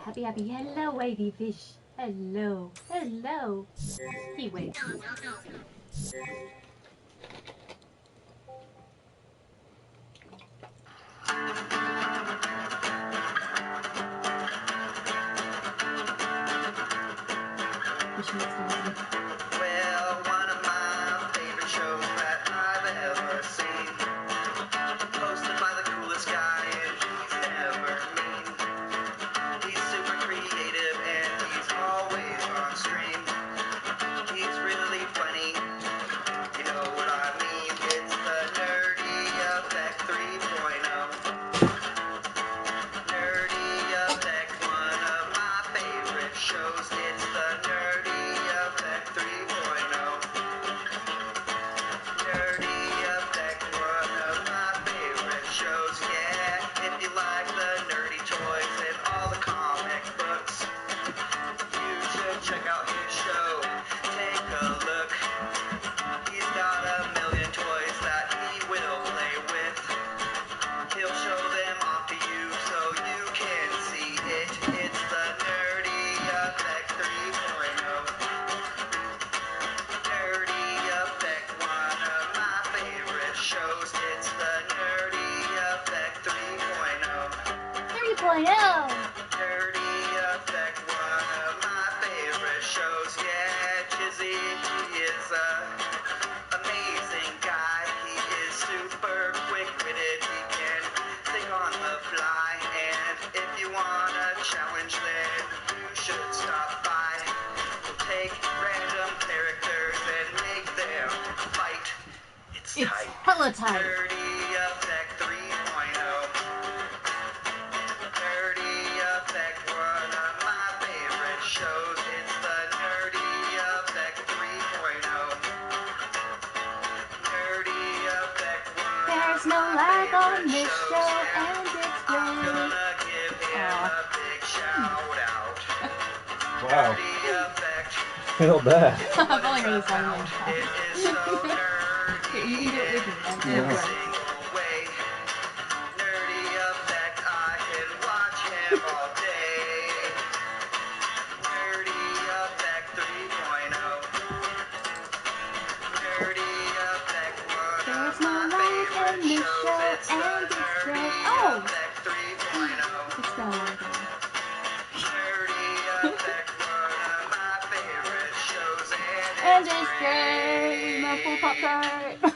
Happy, happy, hello, wavy fish. Hello, hello. He waves. Well, one of my favorite shows that I've ever seen, hosted by the coolest guy, and he's never mean. He's super creative and he's always on stream. He's really funny, you know what I mean. It's the Nerdy Effect 3.0. Nerdy Effect, one of my favorite shows. It's the Nerdy Effect 3.0. Nerdy Effect, one of my favorite shows. Yeah, if you like the nerdy toys and all the comic books, you should check out his show. Take a look. He's got a million toys that he will play with. He'll show them off to you so you can see it. It's the Nerdy Effect 3.0. Nerdy Effect, one of my favorite shows. It's the Nerdy Effect 3.0. 3.0. Nerdy Effect, one of my favorite shows. Yeah, Chizzy, he is a amazing guy. He is super quick-witted. He can think on the fly. And if you want a challenge, then you should stop by. He'll take random characters and make them fight. It's It's tight. hella tight. Nerdy Effect 3.0. Nerdy Effect, one of my favorite shows. It's the Nerdy Effect 3.0. Nerdy Effect, one There's of no my lag on favorite this shows. show, Yeah, and it's I'm great. gonna give him Aw. a big shout out. Wow, Nerdy Effect, feel bad. I've only heard this song it one time. is so nerdy You can do it with me. in Yeah. every single way. Nerdy Effect, I can watch him all day. Nerdy Effect 3.0. Nerdy Effect, one There's of no my lag favorite in this shows. show, It's the and it's Nerdy great. Oh! Effect 3.0. It's been a long time. Nerdy Effect, one of my favorite shows, And it's great. Mouthful Pop Tart.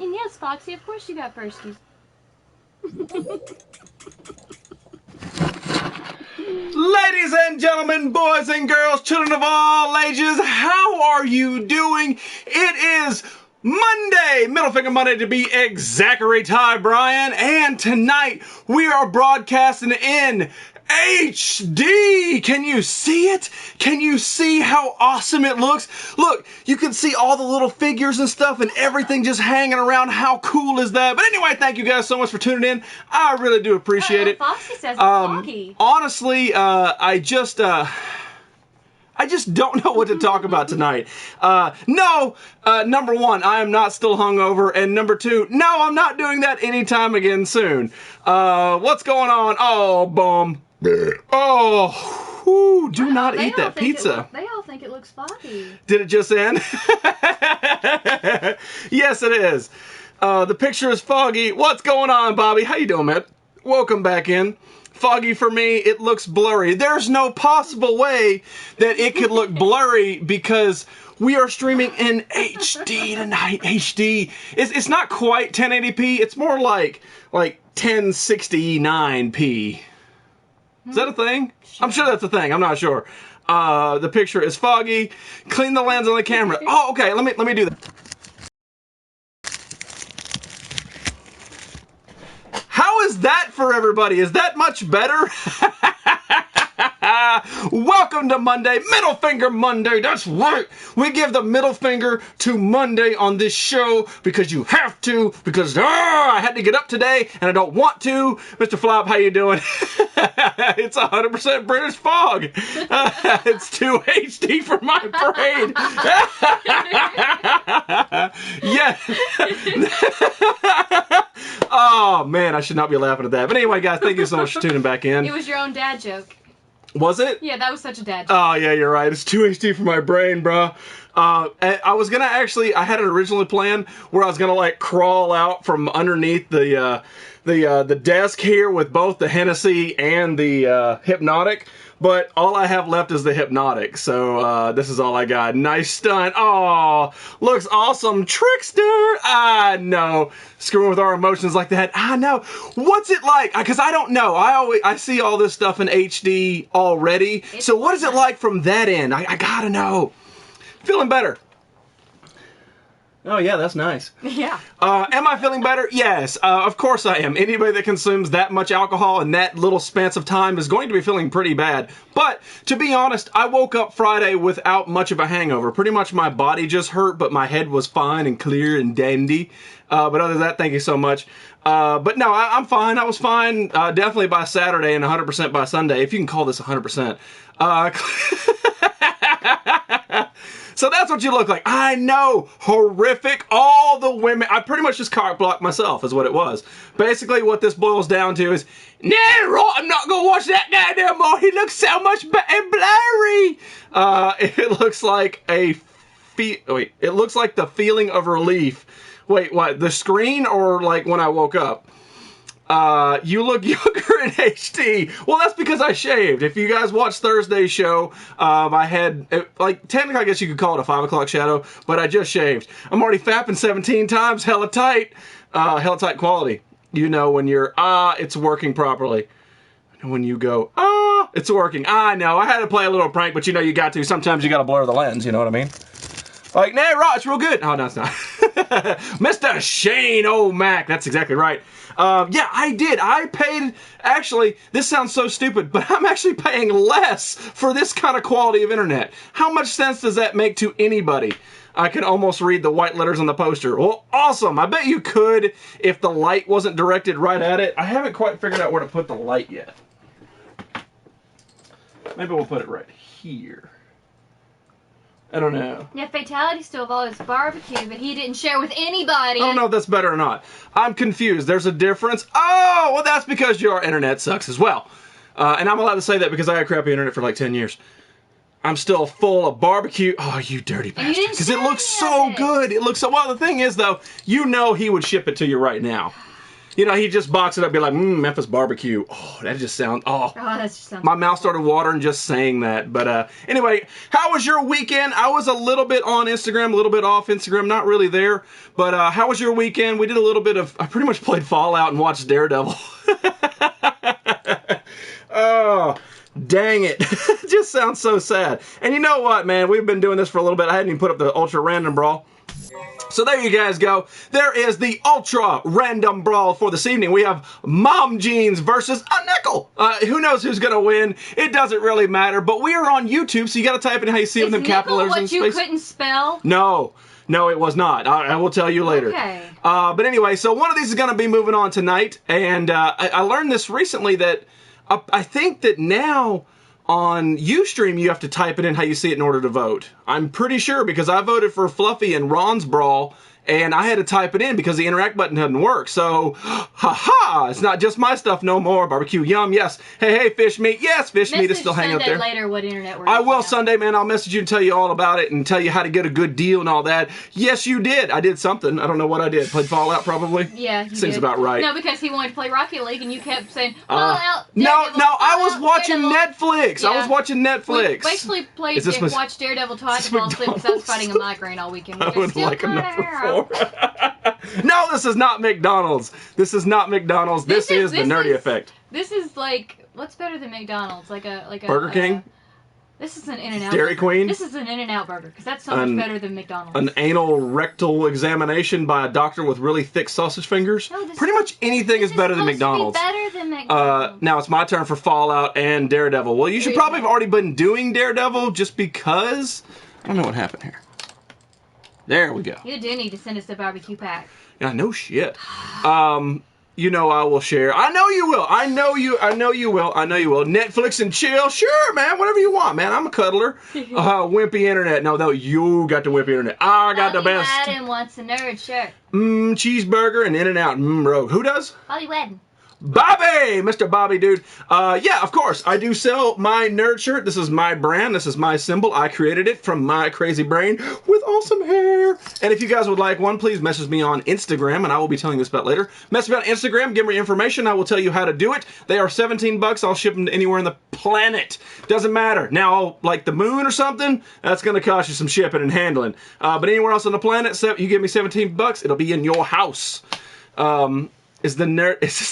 And yes, Foxy, of course you got firsties. Ladies and gentlemen, boys and girls, children of all ages, how are you doing? It is Monday, Middle Finger Monday to be exact. Ty Bryan, and tonight we are broadcasting in HD. Can you see it? Can you see how awesome it looks? Look, you can see all the little figures and stuff and everything just hanging around. How cool is that? But anyway, thank you guys so much for tuning in. I really do appreciate it. Foxy says it's foggy. Honestly, I just don't know what to talk about tonight. Number one, I am not still hungover, and number two, no, I'm not doing that anytime again soon. What's going on? Oh, bum. Oh, whew, do not They eat all that think pizza. they all think it looks foggy. Did it just end? Yes, it is. The picture is foggy. What's going on, Bobby? How you doing, man? Welcome back in. Foggy for me, it looks blurry. There's no possible way that it could look blurry because we are streaming in HD tonight. HD. It's not quite 1080p. It's more like 1069p. Is that a thing? I'm sure that's a thing. I'm not sure. The picture is foggy. Clean the lens on the camera. Oh, okay. Let me do that. How is that for everybody? Is that much better? Welcome to Monday, Middle Finger Monday. That's right. We give the middle finger to Monday on this show because you have to, because I had to get up today and I don't want to. Mr. Flop, how you doing? It's 100% British fog. It's too HD for my brain. Yeah. Oh, man, I should not be laughing at that. But anyway, guys, thank you so much for tuning back in. It was your own dad joke. Was it? Yeah, that was such a dad joke. Oh, yeah, you're right. It's too HD for my brain, bro. I was going to actually, I had it originally planned where I was going to, like, crawl out from underneath the desk here with both the Hennessy and the Hypnotic. But all I have left is the Hypnotic, so this is all I got. Nice stunt. Oh, looks awesome. Trickster. I know. Screwing with our emotions like that. I know. What's it like? Because I don't know. I see all this stuff in HD already. So what is it like from that end? I gotta know. Feeling better. Oh, yeah, that's nice. Yeah. Am I feeling better? Yes, of course I am. Anybody that consumes that much alcohol in that little span of time is going to be feeling pretty bad. But, to be honest, I woke up Friday without much of a hangover. Pretty much my body just hurt, but my head was fine and clear and dandy. But other than that, thank you so much. But no, I'm fine. I was fine definitely by Saturday and 100% by Sunday, if you can call this 100%. So that's what you look like. I know. Horrific. All the women. I pretty much just cock blocked myself is what it was. Basically what this boils down to is, nah, right, I'm not going to watch that guy no more. He looks so much blurry. It looks like it looks like the feeling of relief. Wait, what? The screen or like when I woke up? You look younger in HD. Well, that's because I shaved. If you guys watched Thursday's show, I had, like, technically I guess you could call it a 5 o'clock shadow, but I just shaved. I'm already fapping 17 times, hella tight quality. You know when you're, it's working properly. When you go, it's working. I know, I had to play a little prank, but you know you got to. Sometimes you got to blur the lens, you know what I mean? Like, nah, right, it's real good. Oh, no, it's not. Mr. Shane O'Mac. That's exactly right. Yeah, I did. I paid, actually, this sounds so stupid, but I'm actually paying less for this kind of quality of internet. How much sense does that make to anybody? I can almost read the white letters on the poster. Well, awesome. I bet you could if the light wasn't directed right at it. I haven't quite figured out where to put the light yet. Maybe we'll put it right here. I don't know. Yeah, Fatality stole all his barbecue, but he didn't share with anybody. I don't know if that's better or not. I'm confused. There's a difference. Oh, well, that's because your internet sucks as well. And I'm allowed to say that because I had crappy internet for like 10 years. I'm still full of barbecue. Oh, you dirty bastard. Because it looks so good. It looks so... Well, the thing is, though, you know he would ship it to you right now. You know, he'd just box it up and be like, Memphis barbecue. Oh, that just sounds... Oh, that just sounds... My mouth started watering just saying that. But anyway, how was your weekend? I was a little bit on Instagram, a little bit off Instagram. Not really there. But how was your weekend? We did a little bit of... I pretty much played Fallout and watched Daredevil. Oh, dang it. It just sounds so sad. And you know what, man? We've been doing this for a little bit. I hadn't even put up the Ultra Random Brawl. So there you guys go. There is the Ultra Random Brawl for this evening. We have Mom Jeans versus a Nickel. Who knows who's going to win? It doesn't really matter. But we are on YouTube, so you got to type in how you see it with them capital letters in space. Is Nickel what you couldn't spell? No. No, it was not. I will tell you later. Okay. But anyway, so one of these is going to be moving on tonight. And I learned this recently that I think that now... On Ustream, you have to type it in how you see it in order to vote. I'm pretty sure because I voted for Fluffy and Ron's Brawl, and I had to type it in because the interact button doesn't work. So, haha, it's not just my stuff no more. Barbecue, yum, yes. Hey, fish meat, yes, fish meat is still hanging up there. Message Sunday later what internet we're I will now. Sunday, man. I'll message you and tell you all about it and tell you how to get a good deal and all that. Yes, you did. I did something. I don't know what I did. Played Fallout, probably? Yeah, you Seems did. about right. No, because he wanted to play Rocket League, and you kept saying, Fallout, No, I was watching Daredevil. Netflix. Yeah. I was watching Netflix. We basically watched Daredevil twice and fall asleep because I was fighting a migraine all weekend. I would like a number 4. No, this is not McDonald's. This is not McDonald's. This is the Nerdy Effect. This is like, what's better than McDonald's? Like a Burger King? This is an In-N-Out Dairy burger. Queen? This is an In-N-Out burger because that's so much better than McDonald's. An anal rectal examination by a doctor with really thick sausage fingers? No, pretty much anything is better than McDonald's. Better than McDonald's. Now it's my turn for Fallout and Daredevil. Well, you should probably have already been doing Daredevil just because... I don't know what happened here. There we go. You do need to send us a barbecue pack. Yeah, no shit. you know I will share. I know you will. I know you will. Netflix and chill. Sure, man. Whatever you want, man. I'm a cuddler. Wimpy internet. No, you got the wimpy internet. I got the best. Bobby Madden wants a nerd shirt. Cheeseburger and In-N-Out. Rogue. Who does? Bobby Madden. Bobby! Mr. Bobby, dude. Yeah, of course. I do sell my nerd shirt. This is my brand. This is my symbol. I created it from my crazy brain with awesome hair. And if you guys would like one, please message me on Instagram, and I will be telling you this about later. Message me on Instagram. Give me information. I will tell you how to do it. They are $17. I'll ship them to anywhere on the planet. Doesn't matter. Now, like the moon or something, that's going to cost you some shipping and handling. But anywhere else on the planet, you give me $17, it'll be in your house. Is this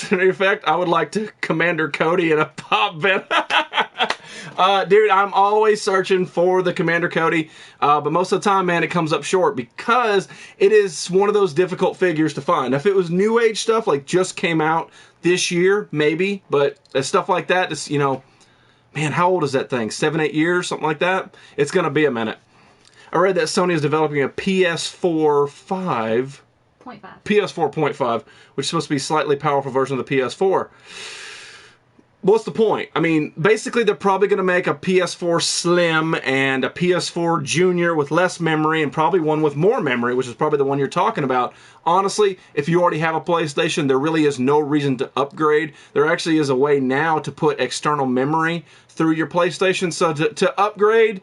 the nerd effect? I would like to Commander Cody in a pop vent. Dude, I'm always searching for the Commander Cody, but most of the time, man, it comes up short because it is one of those difficult figures to find. If it was New Age stuff, like just came out this year, maybe, but stuff like that, it's, you know, man, how old is that thing? 7, 8 years, something like that? It's going to be a minute. I read that Sony is developing a PS4 5. PS4 0.5, which is supposed to be a slightly powerful version of the PS4. What's the point? I mean, basically they're probably going to make a PS4 Slim and a PS4 Junior with less memory and probably one with more memory, which is probably the one you're talking about. Honestly, if you already have a PlayStation, there really is no reason to upgrade. There actually is a way now to put external memory through your PlayStation, so to upgrade,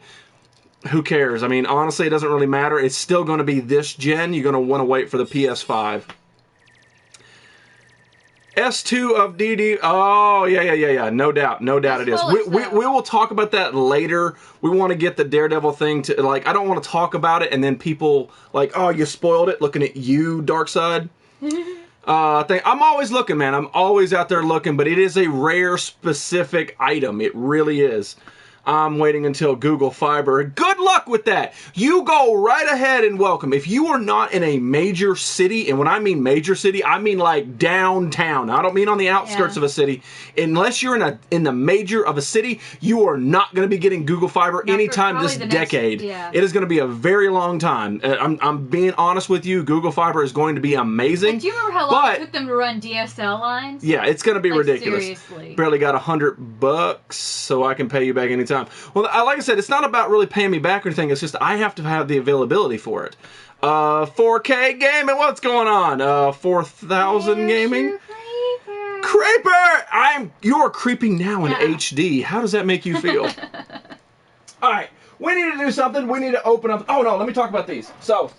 who cares? I mean, honestly, it doesn't really matter. It's still going to be this gen. You're going to want to wait for the PS5. S2 of DD. Oh, yeah. No doubt it is. We will talk about that later. We want to get the Daredevil thing to, like, I don't want to talk about it and then people, like, oh, you spoiled it, looking at you, Darkseid. I'm always looking, man. I'm always out there looking, but it is a rare, specific item. It really is. I'm waiting until Google Fiber. Good luck with that. You go right ahead and welcome. If you are not in a major city, and when I mean major city, I mean like downtown. I don't mean on the outskirts of a city. Unless you're in the major of a city, you are not going to be getting Google Fiber anytime this decade. It is going to be a very long time. I'm being honest with you. Google Fiber is going to be amazing. And do you remember how long it took them to run DSL lines? Yeah, it's going to be ridiculous. Seriously. Barely got $100, so I can pay you back anytime. Well, like I said, it's not about really paying me back or anything. It's just I have to have the availability for it. 4K gaming, what's going on? 4,000 gaming? Creeper! You are creeping now in HD. How does that make you feel? Alright, we need to do something. We need to open up. Oh, no, let me talk about these. So,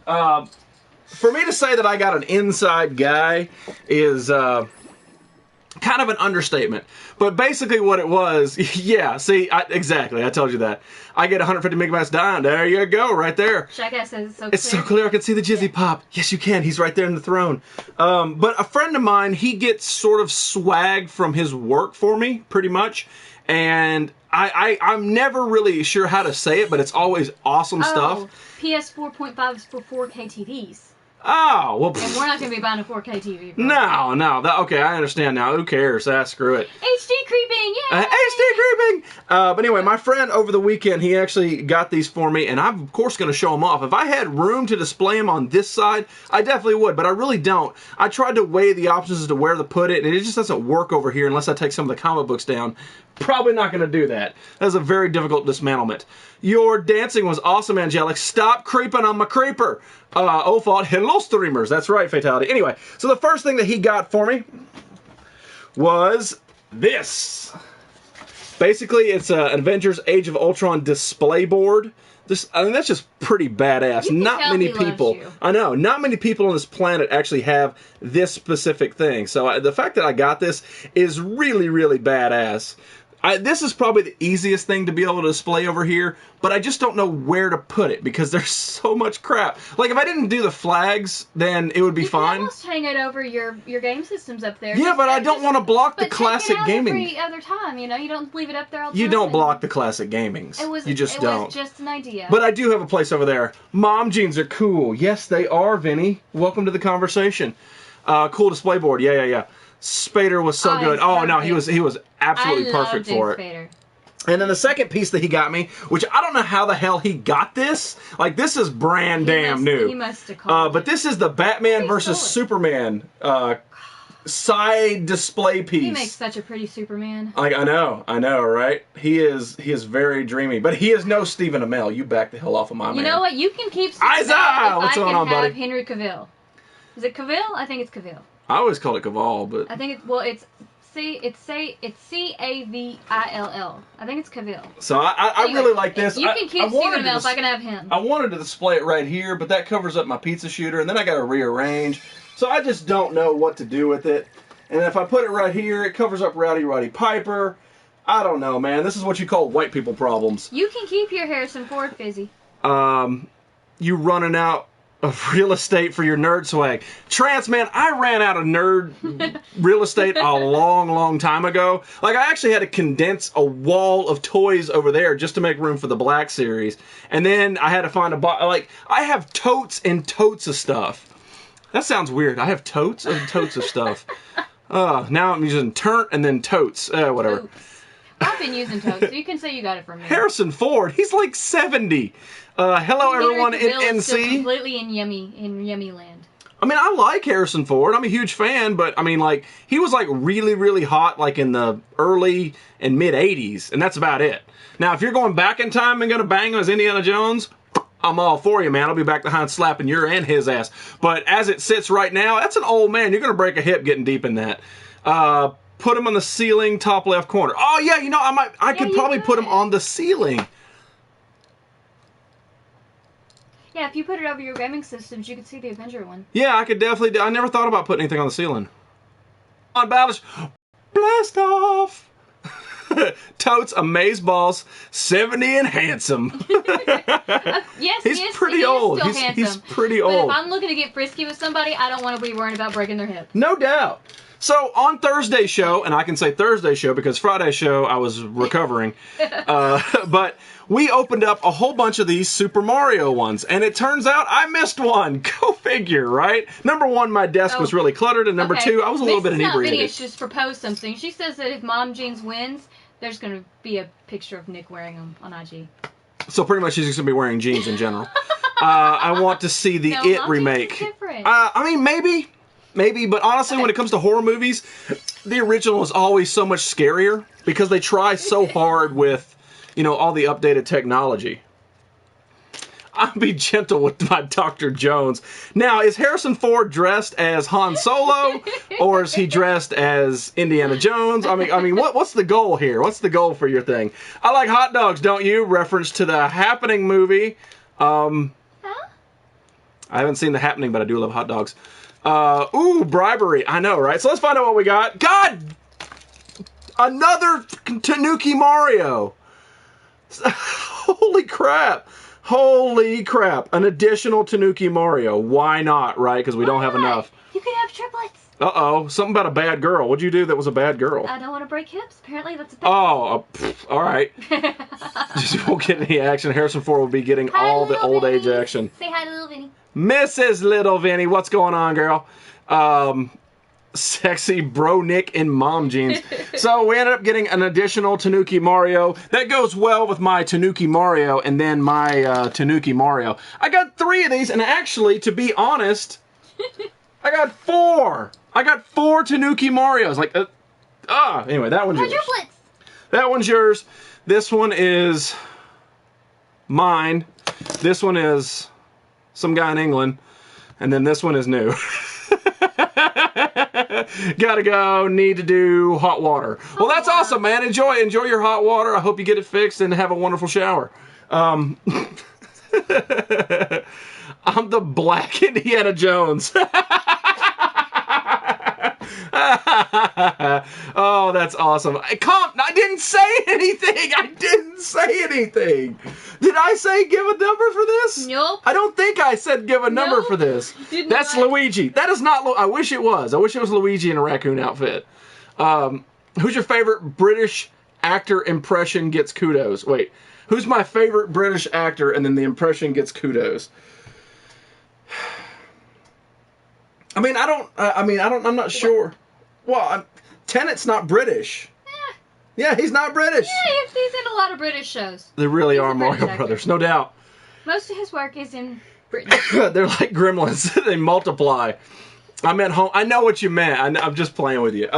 for me to say that I got an inside guy is kind of an understatement. But basically what it was, yeah, see, exactly, I told you that. I get 150 megabytes down. There you go, right there. Shaka says it's so clear. It's so clear, I can see the Jizzy pop. Yes, you can. He's right there in the throne. But a friend of mine, he gets sort of swag from his work for me, pretty much. And I'm never really sure how to say it, but it's always awesome stuff. PS4.5 is for 4K TVs. Oh, well. And we're not going to be buying a 4K TV. No. Okay, I understand now. Who cares? Screw it. HD creeping, yay! HD creeping! But anyway, my friend over the weekend, he actually got these for me, and I'm, of course, going to show them off. If I had room to display them on this side, I definitely would, but I really don't. I tried to weigh the options as to where to put it, and it just doesn't work over here unless I take some of the comic books down. Probably not going to do that. That's a very difficult dismantlement. Your dancing was awesome, Angelic. Stop creeping on my creeper. Fault. Hello, streamers. That's right, Fatality. Anyway, so the first thing that he got for me was this. Basically, it's an Avengers Age of Ultron display board. I mean, that's just pretty badass. Not many people. I know. Not many people on this planet actually have this specific thing. So the fact that I got this is really, really badass. This is probably the easiest thing to be able to display over here, but I just don't know where to put it because there's so much crap. Like, if I didn't do the flags, then it would be fine. You can almost hang it over your game systems up there. Yeah, but I don't want to block the classic gaming. Every other time, you know, you don't leave it up there all the time. You don't block the classic gamings. You just don't. It was just an idea. But I do have a place over there. Mom jeans are cool. Yes, they are, Vinny. Welcome to the conversation. Cool display board. Yeah. Spader was so good. Oh no, he was absolutely perfect for it. And then the second piece that he got me, which I don't know how the hell he got this. Like, this is brand damn new. He must have called But this is the Batman versus stole it. Superman side display piece. He makes such a pretty Superman. Like, I know, right? He is very dreamy, but he is no Stephen Amell. You back the hell off of my man. You know what? You can keep Superman Isaiah! What's going on, buddy? Henry Cavill. Is it Cavill? I think it's Cavill. I always called it Cavill, but I think it's Cavill. I think it's Cavill. So I really like this. You can keep Stephen Amell if I can have him. I wanted to display it right here, but that covers up my pizza shooter, and then I got to rearrange. So I just don't know what to do with it. And if I put it right here, it covers up Rowdy Roddy Piper. I don't know, man. This is what you call white people problems. You can keep your Harrison Ford, Fizzy. You running out of real estate for your nerd swag. Trance, man, I ran out of nerd real estate a long time ago. Like, I actually had to condense a wall of toys over there just to make room for the Black Series. And then I had to find like, I have totes and totes of stuff. That sounds weird. I have totes and totes of stuff. Now I'm using turnt and then totes. Whatever. Totes. I've been using totes, so you can say you got it from me. Harrison Ford, he's like 70. Hello, everyone in Cavill is still NC. completely in yummy land. I mean, I like Harrison Ford. I'm a huge fan, but I mean, like, he was like really hot like in the early and mid 80s, and that's about it. Now, if you're going back in time and going to bang him as Indiana Jones, I'm all for you, man. I'll be back behind slapping your and his ass. But as it sits right now, that's an old man. You're going to break a hip getting deep in that. Put him on the ceiling, top left corner. Oh, yeah, you know, I could probably put him on the ceiling. Yeah, if you put it over your gaming systems, you could see the Avenger one. Yeah, I could definitely. I never thought about putting anything on the ceiling. On Balance, blast off. Totes, amaze balls, 70 and handsome. Yes, he's pretty old. He is still handsome. He's pretty But old. if I'm looking to get frisky with somebody, I don't want to be worried about breaking their hip. No doubt. So on Thursday's show, and I can say Thursday's show because Friday's show I was recovering, but we opened up a whole bunch of these Super Mario ones, and it turns out I missed one. Go figure, right? Number one, my desk was really cluttered, and number two, I was a little bit inebriated. Mrs. just proposed something. She says that if Mom Jeans wins, there's going to be a picture of Nick wearing them on IG. So pretty much she's just going to be wearing jeans in general. I want to see the It Mom remake. Jeans is different. I mean, maybe, but honestly, when it comes to horror movies, the original is always so much scarier because they try so hard with, you know, all the updated technology. I'll be gentle with my Dr. Jones. Now, is Harrison Ford dressed as Han Solo, or is he dressed as Indiana Jones? I mean, what's the goal here? What's the goal for your thing? I like hot dogs, don't you? Reference to the Happening movie. I haven't seen The Happening, but I do love hot dogs. Ooh, bribery. I know, right? So let's find out what we got. God! Another Tanuki Mario. Holy crap. Holy crap. An additional Tanuki Mario. Why not, right? Because we don't have enough. You could have triplets. Uh-oh. Something about a bad girl. What'd you do that was a bad girl? I don't want to break hips. Apparently that's a bad all right. Just won't get any action. Harrison Ford will be getting all the old age action. Say hi to little Vinny. Mrs. Little Vinny, what's going on, girl? Sexy bro Nick in mom jeans. So we ended up getting an additional Tanuki Mario. That goes well with my Tanuki Mario and then my Tanuki Mario. I got 3 of these, and actually, to be honest, I got 4. I got 4 Tanuki Marios. Like, anyway, that one's yours. That one's yours. This one is mine. This one is some guy in England. And then this one is new. Gotta go. Need to do hot water. Well, that's awesome, man. Enjoy your hot water. I hope you get it fixed and have a wonderful shower. I'm the Black Indiana Jones. Oh, that's awesome. I didn't say anything. Did I say give a number for this? Nope. I don't think I said give a number for this. That's Luigi. That is not. I wish it was. I wish it was Luigi in a raccoon outfit. Who's your favorite British actor impression gets kudos? Wait. Who's my favorite British actor and then the impression gets kudos? I'm not sure. Well, Tenet's not British. Yeah, he's not British. Yeah, he's in a lot of British shows. They really He's are a British Mario actor. Brothers, no doubt. Most of his work is in Britain. They're like gremlins. They multiply. I meant home. I know what you meant. I'm just playing with you.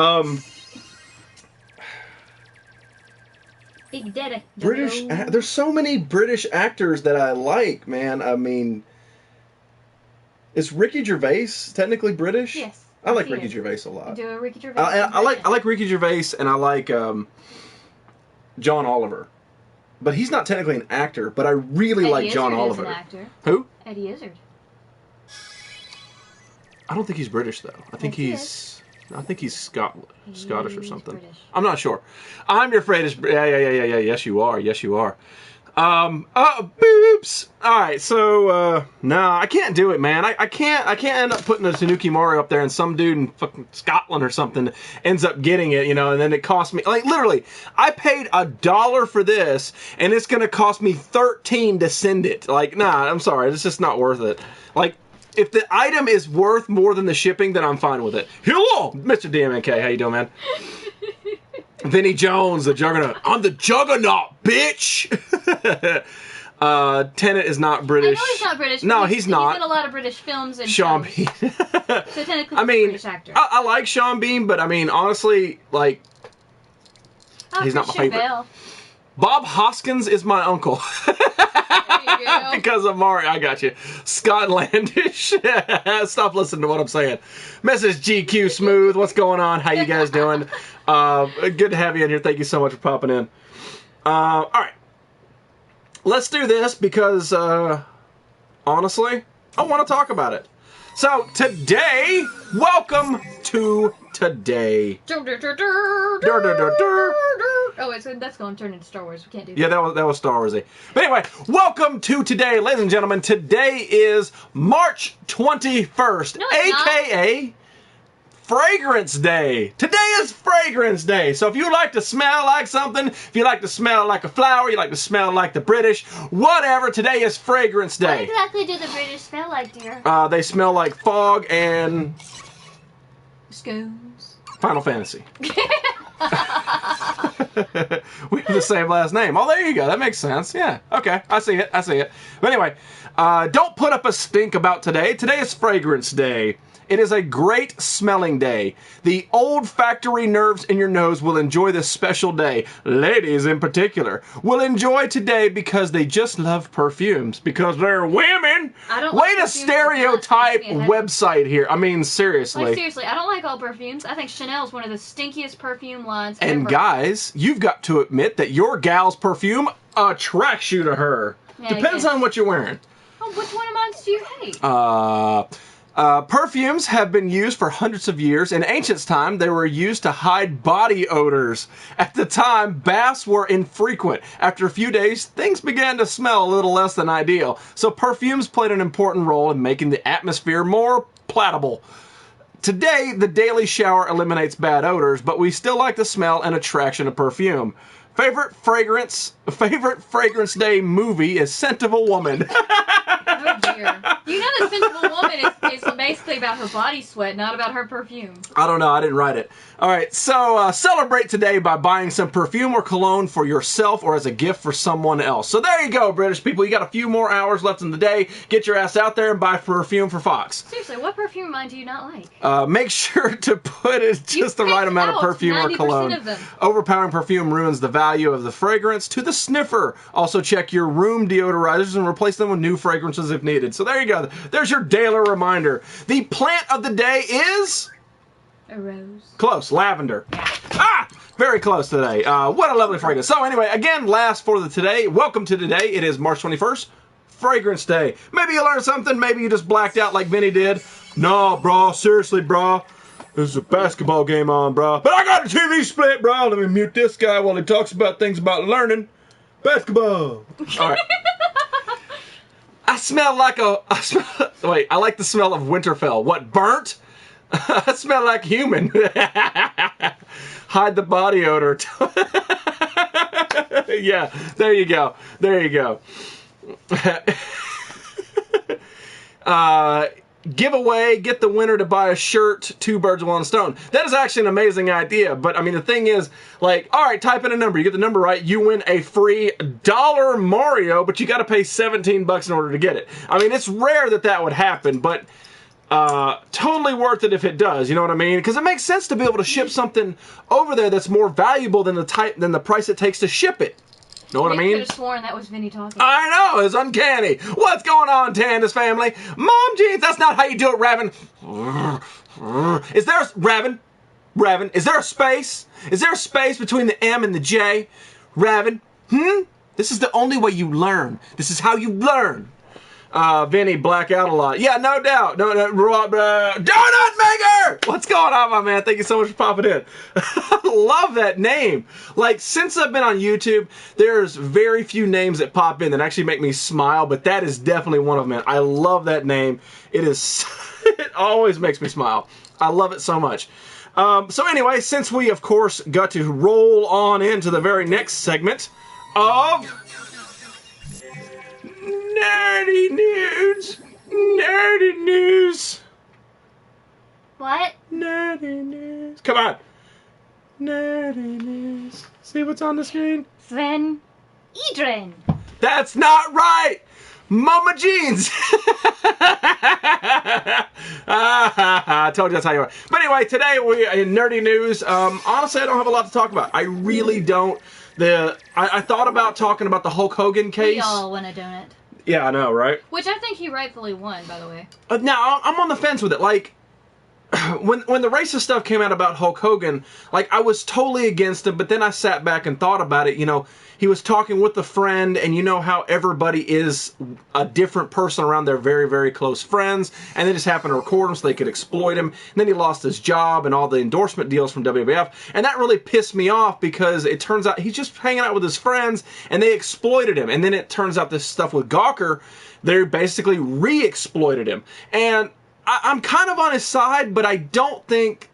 He did it. British. There's so many British actors that I like, man. I mean, is Ricky Gervais technically British? Yes. I like he Ricky is. Gervais a lot. Do a Ricky Gervais. I like Ricky Gervais, and I like John Oliver. But he's not technically an actor, but I really Eddie like John Izzard Oliver. Is an actor. Who? Eddie Izzard. I don't think he's British though. I think Yes, he's Scottish or something. British. I'm not sure. I'm your afraid is yeah. Yes, you are. Yes, you are. Boobs. All right, so no, I can't do it, man. I can't end up putting a Tanuki Mario up there, and some dude in fucking Scotland or something ends up getting it, and then it costs me like literally. I paid $1 for this, and it's gonna cost me $13 to send it. Like, nah, I'm sorry, it's just not worth it. Like, if the item is worth more than the shipping, then I'm fine with it. Hello, Mr. DMNK. How you doing, man? Vinnie Jones, the Juggernaut. I'm the Juggernaut, bitch! Tenet is not British. I know he's not British. No, but he's not. He's in a lot of British films and Sean shows. Bean. So technically I mean, he's a British actor. I like Sean Bean, but I mean, honestly, like, he's not my Christian favorite. Bale. Bob Hoskins is my uncle. There you go. Because of Mario. I got you. Scotlandish. Stop listening to what I'm saying. Mrs. GQ Smooth, what's going on? How you guys doing? Good to have you in here. Thank you so much for popping in. All right. Let's do this because, honestly, I want to talk about it. So, today, welcome to today. Oh, that's going to turn into Star Wars. We can't do that. Yeah, that was Star Warsy. But anyway, welcome to today, ladies and gentlemen. Today is March 21st, No, it's aka Fragrance Day. Today is Fragrance Day. So if you like to smell like something, if you like to smell like a flower, you like to smell like the British, whatever, today is Fragrance What Day. exactly do the British smell like, dear? They smell like fog and Scones. Final Fantasy. We have the same last name. Oh, there you go. That makes sense. Yeah. Okay. I see it. But anyway, don't put up a stink about today. Today is Fragrance Day. It is a great smelling day. The olfactory nerves in your nose will enjoy this special day. Ladies in particular will enjoy today because they just love perfumes. Because they're women. I don't Way like to perfumes. stereotype It's not- website here. I mean, seriously. Like, seriously, I don't like all perfumes. I think Chanel's one of the stinkiest perfume lines And ever. guys, you've got to admit that your gal's perfume attracts you to her. Yeah, Depends yeah. on what you're wearing. Oh, which one of mine do you hate? Perfumes have been used for hundreds of years. In ancient time, they were used to hide body odors. At the time, baths were infrequent. After a few days, things began to smell a little less than ideal. So perfumes played an important role in making the atmosphere more palatable. Today, the daily shower eliminates bad odors, but we still like the smell and attraction of perfume. Favorite Fragrance Day movie is Scent of a Woman. Oh, dear. You know that Sensible Woman is basically about her body sweat, not about her perfume. I don't know. I didn't write it. All right. So celebrate today by buying some perfume or cologne for yourself or as a gift for someone else. So there you go, British people. You got a few more hours left in the day. Get your ass out there and buy perfume for Fox. Seriously, what perfume line do you not like? Make sure to put it just the right picked amount of out perfume or 90% cologne. of them. Overpowering perfume ruins the value of the fragrance to the sniffer. Also check your room deodorizers and replace them with new fragrances if needed. So there you go. There's your daily reminder. The plant of the day is... A rose. Close. Lavender. Very close today. What a lovely fragrance. So anyway, again, last for the today. Welcome to today. It is March 21st. Fragrance Day. Maybe you learned something. Maybe you just blacked out like Vinny did. No, bro. Seriously, bro. There's a basketball game on, bro. But I got a TV split, bro. Let me mute this guy while he talks about things about learning. Basketball. All right. I like the smell of Winterfell. What, burnt? I smell like human. Hide the body odor. Yeah, there you go. giveaway, get the winner to buy a shirt, 2 birds with 1 stone. That is actually an amazing idea, but I mean, the thing is, like, all right, type in a number, you get the number right, you win a free $1 Mario, but you got to pay $17 in order to get it. I mean, it's rare that that would happen, but totally worth it if it does, you know what I mean? Because it makes sense to be able to ship something over there that's more valuable than the price it takes to ship it. Know what I mean? I could have sworn that was Vinny talking. I know, it's uncanny. What's going on, Tandis family? Mom jeans, that's not how you do it, Raven. Is there Raven, is there a space? Is there a space between the M and the J? Raven, This is the only way you learn. This is how you learn. Vinny, black out a lot. Yeah, no doubt. Donut Maker! What's going on, my man? Thank you so much for popping in. I love that name. Like, since I've been on YouTube, there's very few names that pop in that actually make me smile, but that is definitely one of them, man. I love that name. It is, it always makes me smile. I love it so much. So anyway, since we, of course, got to roll on into the very next segment of Nerdy News. Nerdy News. What? Nerdy News. Come on. Nerdy News. See what's on the screen? Sven Edrin. That's not right. Mama Jeans. I told you that's how you are. But anyway, today we in Nerdy News. Honestly, I don't have a lot to talk about. I really don't. I thought about talking about the Hulk Hogan case. We all want a donut. Yeah, I know, right? Which I think he rightfully won, by the way. Now, I'm on the fence with it. Like, when the racist stuff came out about Hulk Hogan, like, I was totally against him, but then I sat back and thought about it. You know, he was talking with a friend, and you know how everybody is a different person around their very, very close friends, and they just happened to record him so they could exploit him. And then he lost his job and all the endorsement deals from WWF, and that really pissed me off because it turns out he's just hanging out with his friends, and they exploited him. And then it turns out this stuff with Gawker, they basically re-exploited him. And I'm kind of on his side, but I don't think...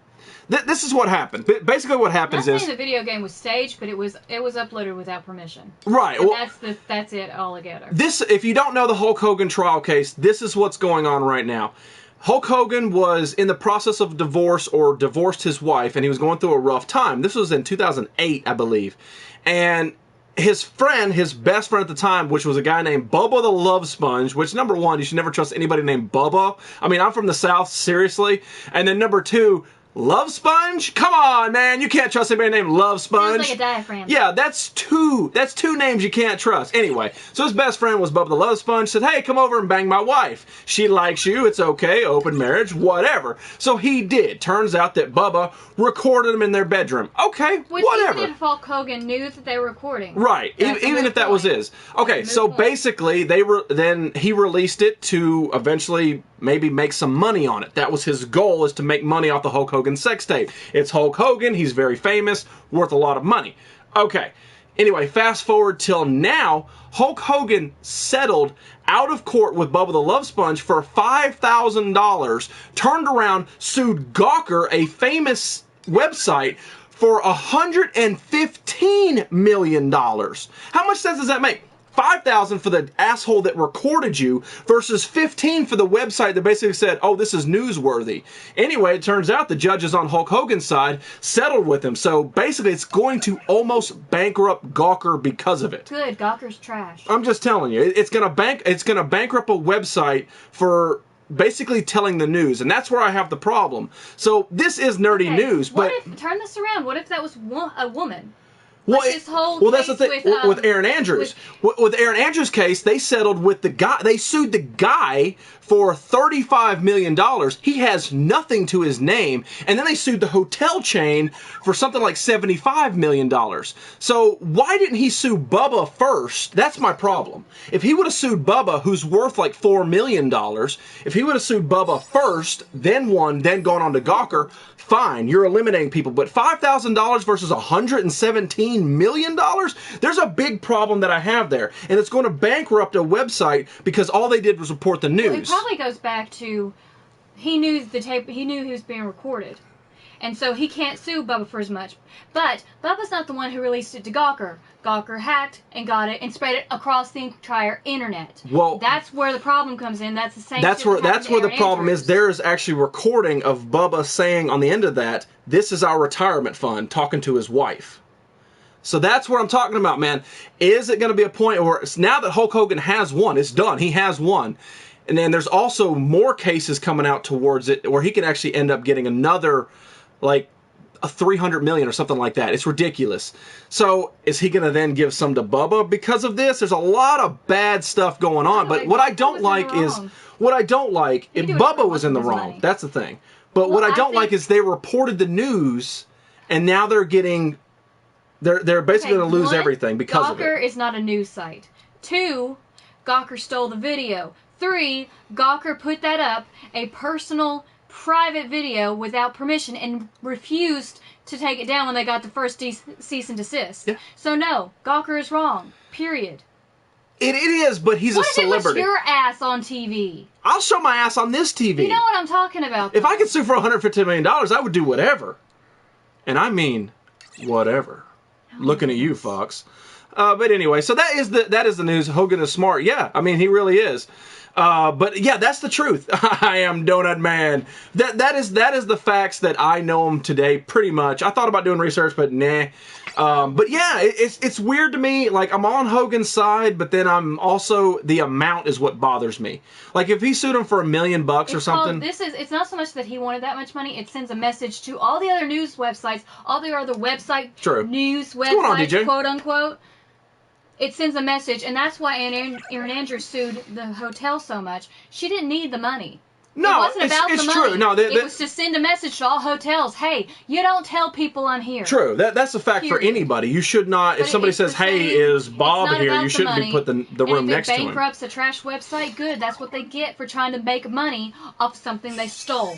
This is what happened. Basically, what happens is the video game was staged, but it was uploaded without permission. Right. And well, that's it altogether. This, if you don't know the Hulk Hogan trial case, this is what's going on right now. Hulk Hogan was in the process of divorce or divorced his wife, and he was going through a rough time. This was in 2008, I believe, and his friend, his best friend at the time, which was a guy named Bubba the Love Sponge, which, number one, you should never trust anybody named Bubba. I mean, I'm from the South, seriously. And then number two, Love Sponge? Come on, man. You can't trust anybody named Love Sponge. Sounds like a diaphragm. Yeah, that's two names you can't trust. Anyway, so his best friend was Bubba the Love Sponge. Said, hey, come over and bang my wife. She likes you. It's okay. Open marriage. Whatever. So he did. Turns out that Bubba recorded him in their bedroom. Okay, whatever. Even if Hulk Hogan knew that they were recording. Right. Even if that was his. Okay, so basically, then he released it to eventually maybe make some money on it. That was his goal, is to make money off the Hulk Hogan sex tape. It's Hulk Hogan. He's very famous, worth a lot of money. Okay. Anyway, fast forward till now, Hulk Hogan settled out of court with Bubba the Love Sponge for $5,000, turned around, sued Gawker, a famous website, for $115 million. How much sense does that make? $5,000 for the asshole that recorded you versus $15,000 for the website that basically said, oh, this is newsworthy. Anyway, it turns out the judges on Hulk Hogan's side settled with him. So basically, it's going to almost bankrupt Gawker because of it. Good, Gawker's trash. I'm just telling you, it's gonna bankrupt a website for basically telling the news, and that's where I have the problem. So this is nerdy news, but turn this around. What if that was a woman? Well, that's the thing with Aaron Andrews. With Aaron Andrews' case, they settled with the guy. They sued the guy for $35 million. He has nothing to his name. And then they sued the hotel chain for something like $75 million. So why didn't he sue Bubba first? That's my problem. If he would have sued Bubba, who's worth like $4 million, if he would have sued Bubba first, then won, then gone on to Gawker, fine, you're eliminating people. But $5,000 versus $117 million? There's a big problem that I have there. And it's going to bankrupt a website because all they did was report the news. Well, it probably goes back to he knew the tape, he knew he was being recorded. And so he can't sue Bubba for as much. But Bubba's not the one who released it to Gawker. Gawker hacked and got it and spread it across the entire internet. Well, that's where the problem comes in. That's the same. That's where the problem is. There is actually recording of Bubba saying on the end of that, "This is our retirement fund," talking to his wife. So that's what I'm talking about, man. Is it going to be a point where now that Hulk Hogan has won, it's done. He has won. And then there's also more cases coming out towards it where he can actually end up getting another, like, a $300 million or something like that. It's ridiculous. So is he going to then give some to Bubba because of this? There's a lot of bad stuff going on. But what I don't like if Bubba was in the wrong. That's the thing. But what I don't like is they reported the news and now they're getting, they're basically going to lose everything because of it. Gawker is not a news site. 2, Gawker stole the video. 3, Gawker put that up, a personal, private video without permission, and refused to take it down when they got the first cease and desist. Yeah. So no, Gawker is wrong. Period. It is, but he's a celebrity. What if it was your ass on TV? I'll show my ass on this TV. You know what I'm talking about, though. If I could sue for $150 million, I would do whatever. And I mean, whatever. Looking at you, Fox. But anyway, so that is the news. Hogan is smart. Yeah, I mean, he really is. But yeah, that's the truth. I am Donut Man. That is the facts that I know him today, pretty much. I thought about doing research, but nah. But yeah, it's weird to me. Like, I'm on Hogan's side, but then I'm also, the amount is what bothers me. Like, if he sued him for $1 million or something. It's not so much that he wanted that much money. It sends a message to all the other news websites, all the other news websites, quote unquote. It sends a message, and that's why Erin Andrews sued the hotel so much. She didn't need the money. No, it wasn't about the money. True. No, it was to send a message to all hotels. Hey, you don't tell people I'm here. True. That's a fact for anybody. You should not. If somebody says, "Hey, is Bob here?" You shouldn't be put the room next to him. If it bankrupts a trash website, good. That's what they get for trying to make money off something they stole.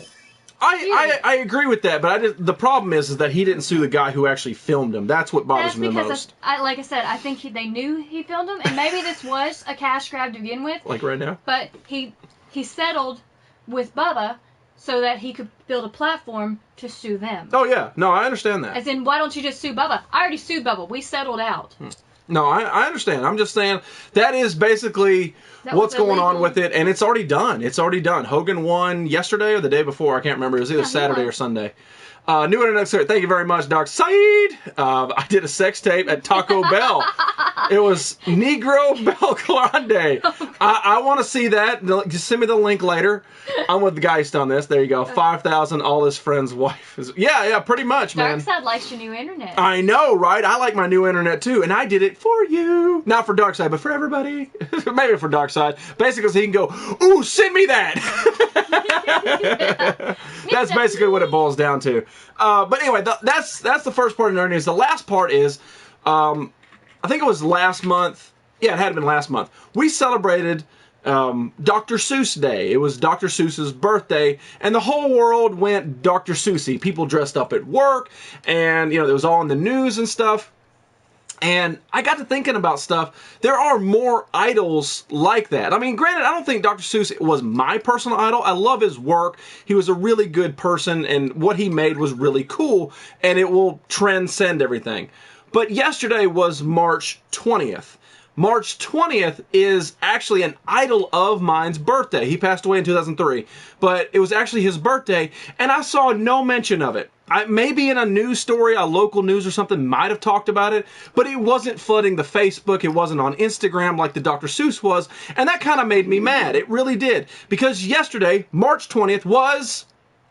I agree with that, but the problem is that he didn't sue the guy who actually filmed him. That's what bothers me the most. Like I said, I think they knew he filmed him, and maybe this was a cash grab to begin with. Like right now. But he settled with Bubba so that he could build a platform to sue them. Oh yeah, no, I understand that. As in, why don't you just sue Bubba? I already sued Bubba. We settled out. No, I understand. I'm just saying that is basically what's going on with it, and it's already done. It's already done. Hogan won yesterday or the day before. I can't remember. It was either Saturday or Sunday. New Internet Sir, thank you very much, Dark Side. I did a sex tape at Taco Bell. It was Negro Bel Grande. I want to see that. Just send me the link later. I'm with the Geist on this. There you go. 5,000. All his friends' wife is. Yeah, pretty much, man. Dark Side likes your new internet. I know, right? I like my new internet too, and I did it for you. Not for Dark Side, but for everybody. Maybe for Dark Side. Basically, so he can go, ooh, send me that. That's basically what it boils down to. But anyway, that's the first part of the news. The last part is, I think it was last month. Yeah, it had been last month. We celebrated Dr. Seuss Day. It was Dr. Seuss's birthday, and the whole world went Dr. Seussy. People dressed up at work, and it was all in the news and stuff. And I got to thinking about stuff. There are more idols like that. I mean, granted, I don't think Dr. Seuss was my personal idol. I love his work. He was a really good person, and what he made was really cool, and it will transcend everything. But yesterday was March 20th. March 20th is actually an idol of mine's birthday. He passed away in 2003, but it was actually his birthday, and I saw no mention of it. Maybe in a news story, a local news or something might have talked about it, but it wasn't flooding the Facebook. It wasn't on Instagram like the Dr. Seuss was, and that kind of made me mad. It really did, because yesterday, March 20th, was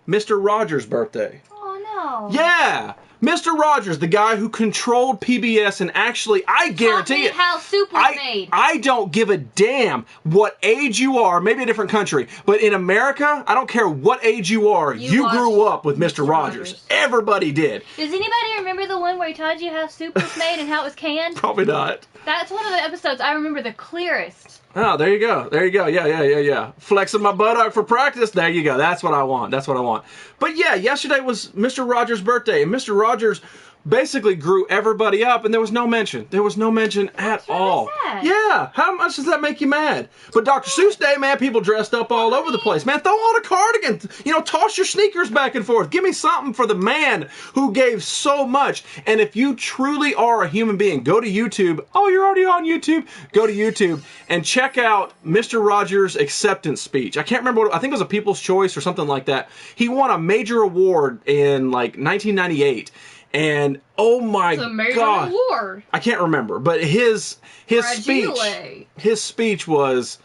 Mr. Rogers' birthday. Oh, no. Yeah. Mr. Rogers, the guy who controlled PBS, and actually, I guarantee it. How soup was made. I don't give a damn what age you are, maybe a different country, but in America, I don't care what age you are, you grew up with Mr. Rogers. Everybody did. Does anybody remember the one where he taught you how soup was made and how it was canned? Probably not. That's one of the episodes I remember the clearest. Oh, there you go. There you go. Yeah. Flexing my buttock for practice. There you go. That's what I want. But yeah, yesterday was Mr. Rogers' birthday, and Mr. Rogers basically grew everybody up, and there was no mention. There was no mention at all. Sad. Yeah, how much does that make you mad? But Dr. Seuss Day, man, people dressed up all over the place. Man, throw on a cardigan. You know, toss your sneakers back and forth. Give me something for the man who gave so much. And if you truly are a human being, go to YouTube. Oh, you're already on YouTube? Go to YouTube and check out Mr. Rogers' acceptance speech. I can't remember I think it was a People's Choice or something like that. He won a major award in like 1998. And oh my God, award. I can't remember, but his speech was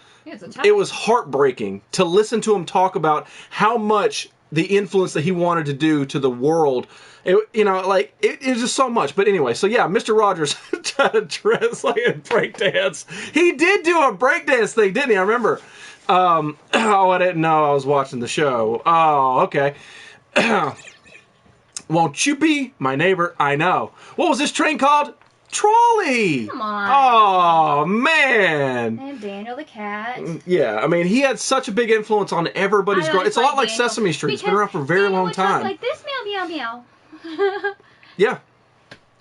it was heartbreaking to listen to him talk about how much the influence that he wanted to do to the world. It was just so much. But anyway, so yeah, Mr. Rogers tried to dress like a breakdance. He did do a breakdance thing, didn't he? I remember. Oh, I didn't know I was watching the show. Oh, okay. Won't you be my neighbor? I know. What was this train called? Trolley. Come on. Oh, man. And Daniel the cat. Yeah, I mean, he had such a big influence on everybody's growth. It's a lot like Sesame Street. It's been around for a very long time. Like this, meow, meow, meow. Yeah.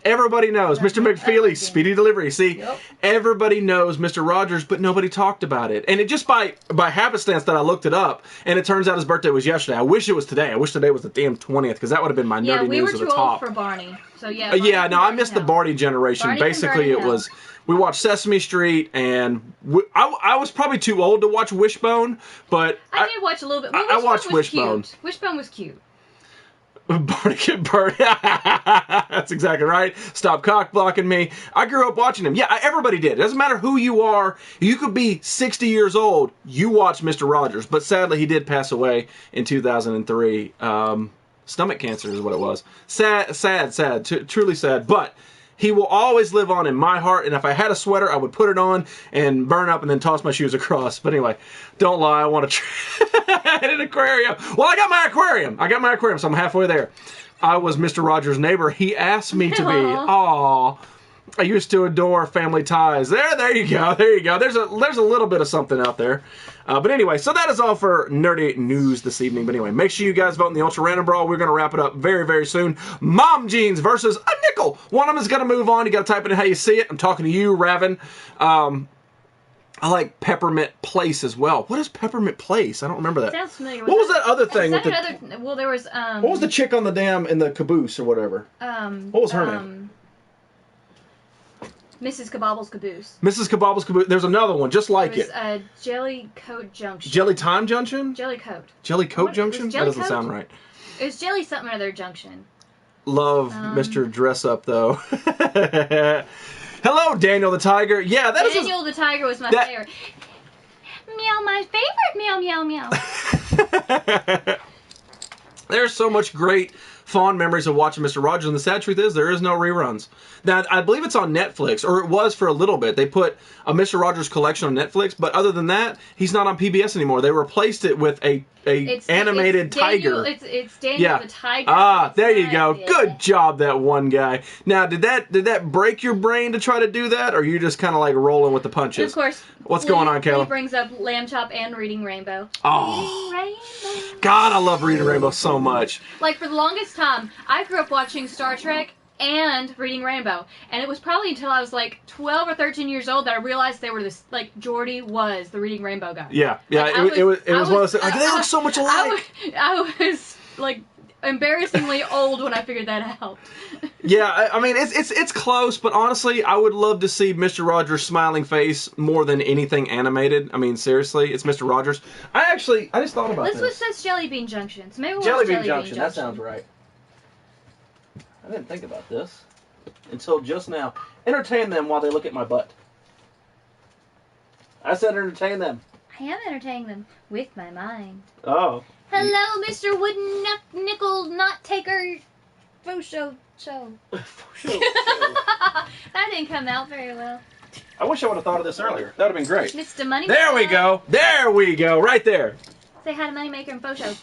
Everybody knows. Mr. McFeely, Speedy Delivery. See, everybody knows Mr. Rogers, but nobody talked about it. And it just by happenstance that I looked it up, and it turns out his birthday was yesterday. I wish it was today. I wish today was the damn 20th, because that would have been my nerdy news at the top. Yeah, we were too old for Barney. So yeah. I missed the Barney generation. Barney Basically, it was, we watched Sesame Street, and I was probably too old to watch Wishbone, but I did watch a little bit. Well, I watched Wishbone. Wishbone was cute. Barney get burned. That's exactly right. Stop cock blocking me. I grew up watching him. Yeah, everybody did. It doesn't matter who you are. You could be 60 years old. You watch Mr. Rogers. But sadly, he did pass away in 2003. Stomach cancer is what it was. Sad. Truly sad. But he will always live on in my heart, and if I had a sweater, I would put it on and burn up and then toss my shoes across. But anyway, don't lie, I want to at an aquarium. Well, I got my aquarium, so I'm halfway there. I was Mr. Rogers' neighbor. He asked me to be. Aw. I used to adore Family Ties. There you go. There's a little bit of something out there. But anyway, so that is all for nerdy news this evening. But anyway, make sure you guys vote in the Ultra Random Brawl. We're going to wrap it up very, very soon. Mom Jeans versus a nickel. One of them is going to move on. You got to type it in how you see it. I'm talking to you, Raven. I like Peppermint Place as well. What is Peppermint Place? I don't remember that. Sounds familiar. What was that other thing? Well, there was. What was the chick on the dam in the caboose or whatever? What was her name? Mrs. Kabobbles Caboose. Mrs. Kabobbles Caboose. There's another one just like it. Jelly Coat Junction. Jelly Time Junction? Jelly Coat. Jelly Coat Junction? That doesn't sound right. It was Jelly something or other junction. Love Mr. Dress Up, though. Hello, Daniel the Tiger. Yeah, that Daniel the Tiger was my favorite. Meow, my favorite. Meow, meow, meow. There's so much great fond memories of watching Mr. Rogers, and the sad truth is there is no reruns. Now, I believe it's on Netflix, or it was for a little bit. They put a Mr. Rogers collection on Netflix, but other than that, he's not on PBS anymore. They replaced it with a animated tiger. It's Daniel the Tiger. Ah, there you go. Good job, that one guy. Now, did that break your brain to try to do that, or are you just kind of like rolling with the punches? Of course. What's going on, Caleb? He brings up Lamb Chop and Reading Rainbow. Oh. Reading Rainbow. God, I love Reading Rainbow so much. Like, for the longest time, I grew up watching Star Trek and Reading Rainbow. And it was probably until I was like 12 or 13 years old that I realized they were this, like, Geordie was the Reading Rainbow guy. Yeah, like, it was one of those things, like, they look so much alike. I was like, embarrassingly old when I figured that out. Yeah, I mean, it's close, but honestly, I would love to see Mr. Rogers' smiling face more than anything animated. I mean, seriously, it's Mr. Rogers. I just thought about this. Let's switch Jelly Bean Junction. So maybe we'll Jelly Bean Junction, that sounds right. I didn't think about this until just now. Entertain them while they look at my butt. I said entertain them. I am entertaining them with my mind. Oh. Hello, Mr. Wooden Nickel Knot Taker Fosho Show. That didn't come out very well. I wish I would have thought of this earlier. That would have been great. Mr. Moneymaker. There we go. There we go. Right there. Say hi to Moneymaker and Fosho.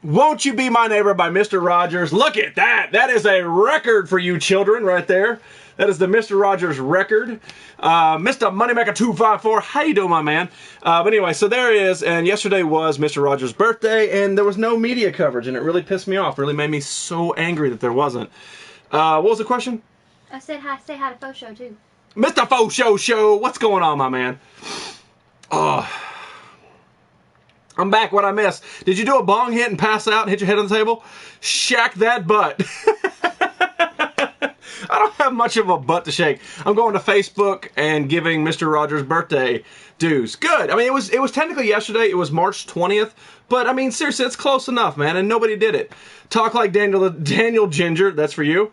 Won't You Be My Neighbor by Mr. Rogers. Look at that. That is a record for you children right there. That is the Mr. Rogers record. Mr. Moneymaker 254. How you doing, my man? But anyway, so there he is. And yesterday was Mr. Rogers' birthday, and there was no media coverage, and it really pissed me off. Really made me so angry that there wasn't. What was the question? I said hi. Say hi to Faux Show too. Mr. Faux Show, what's going on, my man? Oh, I'm back. What I missed? Did you do a bong hit and pass out and hit your head on the table? Shack that butt. I don't have much of a butt to shake. I'm going to Facebook and giving Mr. Rogers' birthday dues. Good. I mean, it was technically yesterday. It was March 20th. But, I mean, seriously, it's close enough, man. And nobody did it. Talk like Daniel Ginger. That's for you.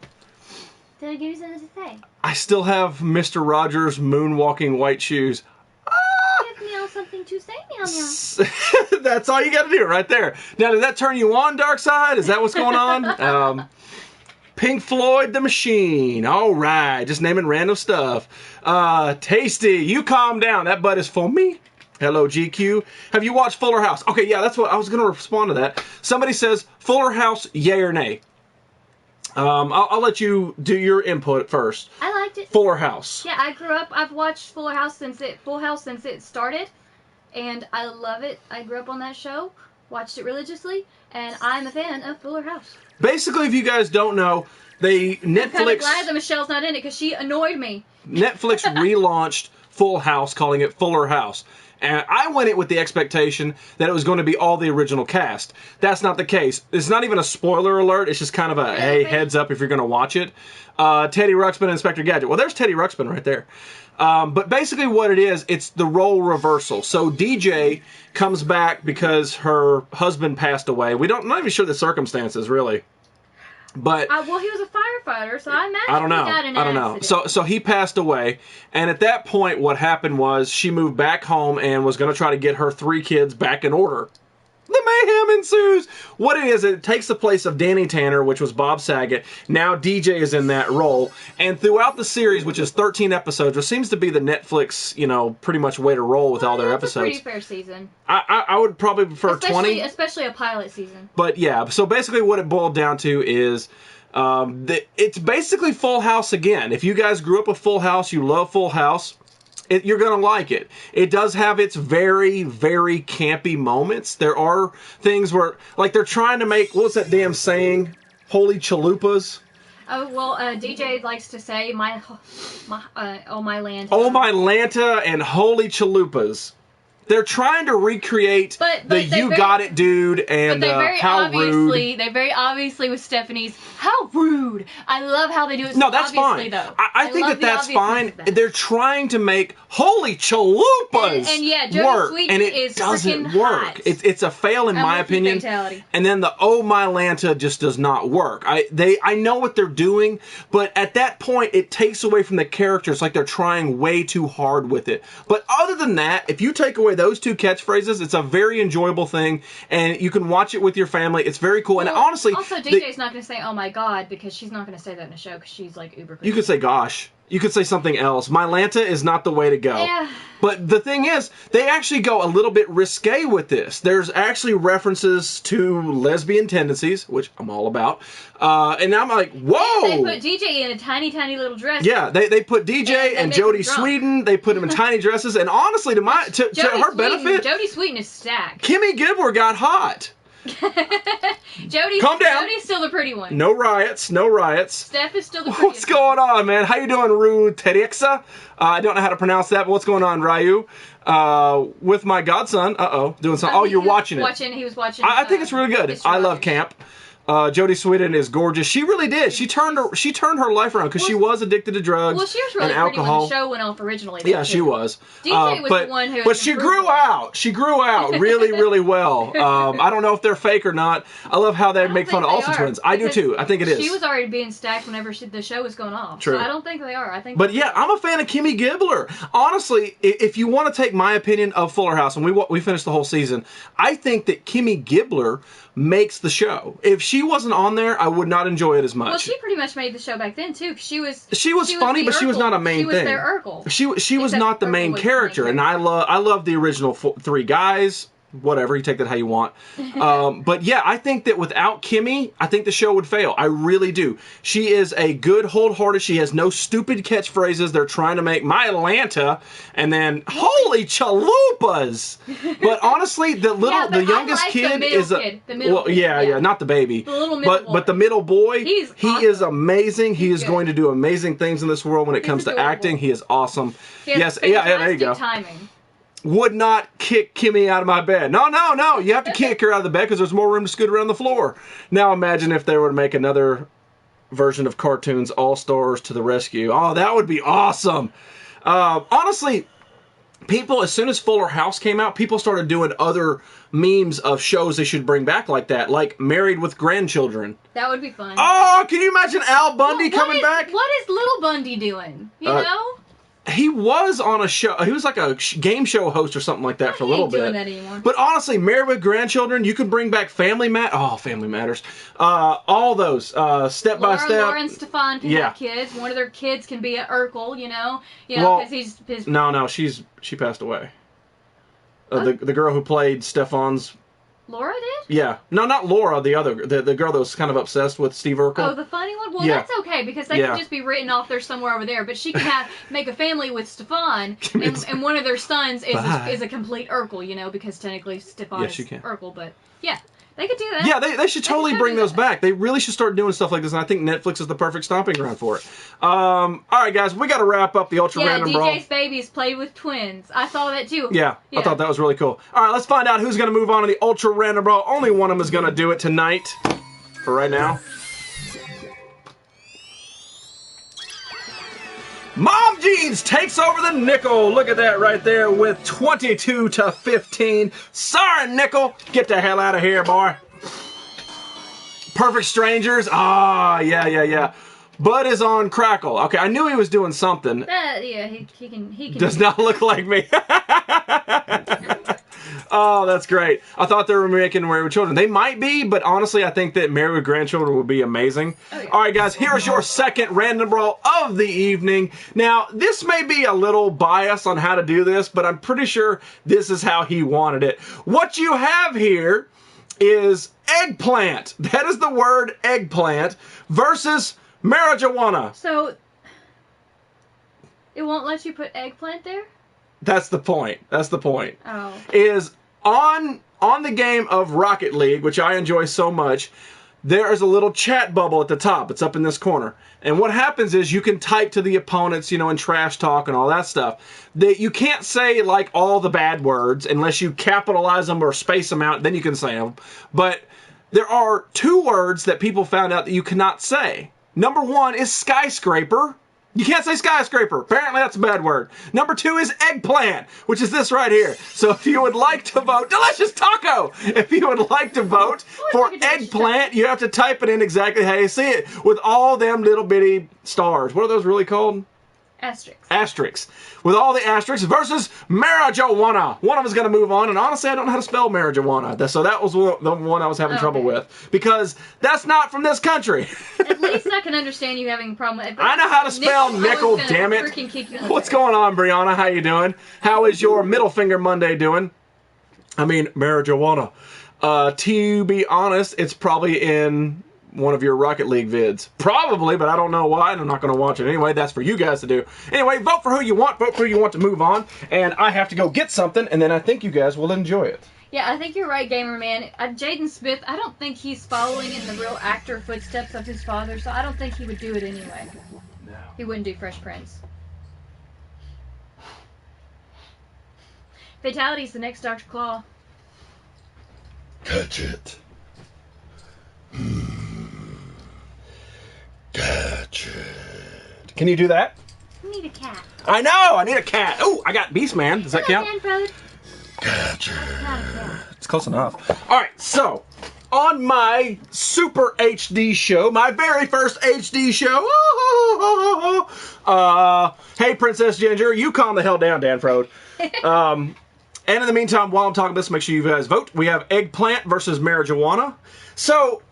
Did I give you something to say? I still have Mr. Rogers' moonwalking white shoes. Give me all something to say, meow. That's all you got to do right there. Now, did that turn you on, Dark Side? Is that what's going on? Pink Floyd the Machine. All right. Just naming random stuff. Tasty. You calm down. That butt is for me. Hello, GQ. Have you watched Fuller House? Okay, yeah, that's what I was going to respond to that. Somebody says, Fuller House, yay or nay? I'll let you do your input first. I liked it. Fuller House. Yeah, I grew up. I've watched Full House since it started, and I love it. I grew up on that show, watched it religiously, and I'm a fan of Fuller House. Basically, if you guys don't know, Netflix. I'm kind of glad that Michelle's not in it because she annoyed me. Netflix relaunched Full House, calling it Fuller House. And I went in with the expectation that it was going to be all the original cast. That's not the case. It's not even a spoiler alert. It's just kind of a, hey, heads up if you're going to watch it. Teddy Ruxpin and Inspector Gadget. Well, there's Teddy Ruxpin right there. But basically what it is, it's the role reversal. So DJ comes back because her husband passed away. I'm not even sure the circumstances, really. But well, he was a firefighter, so I imagine I don't know. He got in an I don't know. accident. So he passed away, and at that point, what happened was she moved back home and was going to try to get her 3 kids back in order. The mayhem ensues. What it is, it takes the place of Danny Tanner, which was Bob Saget. Now DJ is in that role, and throughout the series, which is 13 episodes, which seems to be the Netflix, pretty much way to roll with all their episodes. It's a pretty fair season. I would probably prefer 20, especially a pilot season. But yeah, so basically what it boiled down to is. It's basically Full House again. If you guys grew up with Full House, you love Full House, you're going to like it. It does have its very, very campy moments. There are things where, like, they're trying to make, what's that damn saying? Holy chalupas? Oh, well, DJ likes to say, oh my Lanta. Oh my Lanta and holy chalupas. They're trying to recreate you got it, dude, and how rude. They very obviously with Stephanie's, how rude. I love how they do it. No, that's fine. Though. I think that's fine. They're trying to make holy chalupas and yeah, work, Jodie and it is doesn't work. Hot. It's a fail in my opinion. Fatality. And then the oh my Lanta just does not work. I know what they're doing, but at that point it takes away from the characters. Like they're trying way too hard with it. But other than that, if you take away those 2 catchphrases, it's a very enjoyable thing, and you can watch it with your family. It's very cool. And honestly, also DJ's not going to say "Oh my God" because she's not going to say that in a show because she's like uber Christian. You could say "Gosh." You could say something else. My Lanta is not the way to go. Yeah. But the thing is, they actually go a little bit risque with this. There's actually references to lesbian tendencies, which I'm all about. And I'm like, whoa! They put DJ in a tiny, tiny little dress. Yeah, they put DJ and Jodie Sweetin. They put them in tiny dresses. And honestly, to her benefit, Jodie Sweetin is stacked. Kimmy Gibbler got hot. Calm down. Jody's still the pretty one. No riots. Steph is still the pretty one. What's going on, man? How you doing, Rue Terexa? I don't know how to pronounce that, but what's going on, Ryu? With my godson. Doing something. You're watching it. He was watching. I think it's really good. I love camp. Jodie Sweetin is gorgeous. She really did. She turned her life around because she was addicted to drugs she was really and alcohol. When the show went off originally. Yeah, she was. DJ was the one who. But she grew out. She grew out really, really well. I don't know if they're fake or not. I love how they make fun of Olsen twins. I do too. I think it is. She was already being stacked whenever the show was going off. True. So I don't think they are. But yeah, I'm a fan of Kimmy Gibbler. Honestly, if you want to take my opinion of Fuller House, and we finished the whole season, I think that Kimmy Gibbler makes the show. If she wasn't on there, I would not enjoy it as much. Well, she pretty much made the show back then too. She was funny, but she was not a main thing. She was their Urkel. She was not the main character, and I love the original 3 guys. whatever, you take that how you want. But yeah, I think that without Kimmy, I think the show would fail. I really do. She is a good wholehearted. She has no stupid catchphrases. They're trying to make my Atlanta, and then holy chalupas. But honestly, the youngest kid is the middle kid. Yeah, not the baby. The little middle boy. But the middle boy, he awesome. is amazing. He is good. going to do amazing things in this world when it comes to acting. He is awesome. Yes, there you go. Timing. Would not kick Kimmy out of my bed. No. You have to kick her out of the bed because there's more room to scoot around the floor. Now imagine if they were to make another version of cartoons, All Stars to the Rescue. Oh, that would be awesome. Honestly, people, as soon as Fuller House came out, people started doing other memes of shows they should bring back like that, like Married with Grandchildren. That would be fun. Oh, can you imagine Al Bundy coming back? What is Little Bundy doing? You know? He was on a show. He was like a game show host or something like that for a little bit. Doing that anymore. But honestly, Married with Grandchildren, you could bring back Family Matters. All those Step by Step. Laura and Stefan can have kids. One of their kids can be at Urkel. You know, because he's his. No, she passed away. The girl who played Stefan's. Laura did? Yeah. No, not Laura, the other. The girl that was kind of obsessed with Steve Urkel. Oh, the funny one? Well, that's okay, because they can just be written off there somewhere over there. But she can make a family with Stefan, and one of their sons is a complete Urkel, you know, because technically Stefan is Urkel. But, yeah. They could do that. Yeah, they should totally bring those back. They really should start doing stuff like this, and I think Netflix is the perfect stomping ground for it. All right, guys, we got to wrap up the Ultra Random Brawl. DJ's babies played with twins. I saw that too. Yeah, I thought that was really cool. All right, let's find out who's going to move on to the Ultra Random Brawl. Only one of them is going to do it tonight. For right now. Mom Jeans takes over the nickel. Look at that right there with 22-15. Sorry, nickel. Get the hell out of here, boy. Perfect Strangers. Yeah. Bud is on Crackle. Okay, I knew he was doing something. He can. Does not look like me. Oh, that's great. I thought they were making Married with Children. They might be, but honestly, I think that Married with Grandchildren would be amazing. Oh, yeah. All right, guys, here's your second random brawl of the evening. Now, this may be a little biased on how to do this, but I'm pretty sure this is how he wanted it. What you have here is eggplant. That is the word eggplant versus marijuana. So, it won't let you put eggplant there? That's the point. Oh. Is on the game of Rocket League, which I enjoy so much, there is a little chat bubble at the top. It's up in this corner. And what happens is you can type to the opponents, you know, and trash talk and all that stuff. You can't say, like, all the bad words unless you capitalize them or space them out. Then you can say them. But there are two words that people found out that you cannot say. Number one is skyscraper. You can't say skyscraper. Apparently that's a bad word. Number two is eggplant, which is this right here. So if you would like to vote, delicious taco! If you would like to vote for eggplant, you have to type it in exactly how you see it, with all them little bitty stars. What are those really called? Asterisks. With all the asterisks versus marijuana. One of us is going to move on, and honestly, I don't know how to spell marijuana. So that was the one I was having trouble with, because that's not from this country. At least I can understand you having a problem with it. I know how to spell nickel, damn it. What's going on, Brianna? How you doing? How is your Middle Finger Monday doing? I mean, marijuana. To be honest, it's probably in one of your Rocket League vids. Probably, but I don't know why, and I'm not going to watch it anyway. That's for you guys to do. Anyway, vote for who you want. Vote for who you want to move on. And I have to go get something, and then I think you guys will enjoy it. Yeah, I think you're right, Gamer Man. Jaden Smith, I don't think he's following in the real actor footsteps of his father, so I don't think he would do it anyway. No. He wouldn't do Fresh Prince. Fatality's the next Dr. Claw. Catch it. Catch it. Can you do that? I need a cat. I know! I need a cat. Oh, I got Beastman. Does that count? Catch it. It's close enough. Alright, so, on my Super HD show, my very first HD show, hey, Princess Ginger, you calm the hell down, Dan Frode. And in the meantime, while I'm talking this, make sure you guys vote. We have eggplant versus marijuana. So,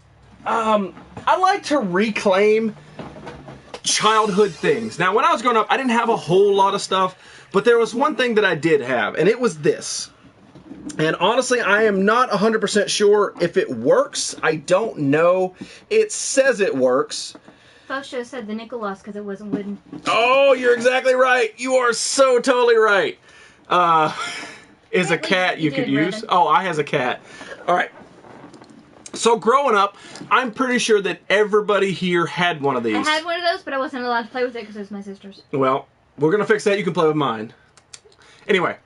I like to reclaim childhood things. Now, when I was growing up, I didn't have a whole lot of stuff, but there was one thing that I did have, and it was this. And honestly, I am not 100% sure if it works. I don't know. It says it works. Folks should have said the nickel lost because it wasn't wooden. Oh, you're exactly right. You are so totally right. Is a cat you could use? Oh, I has a cat. All right. So growing up, I'm pretty sure that everybody here had one of these. I had one of those, but I wasn't allowed to play with it because it was my sister's. Well, we're going to fix that. You can play with mine. Anyway.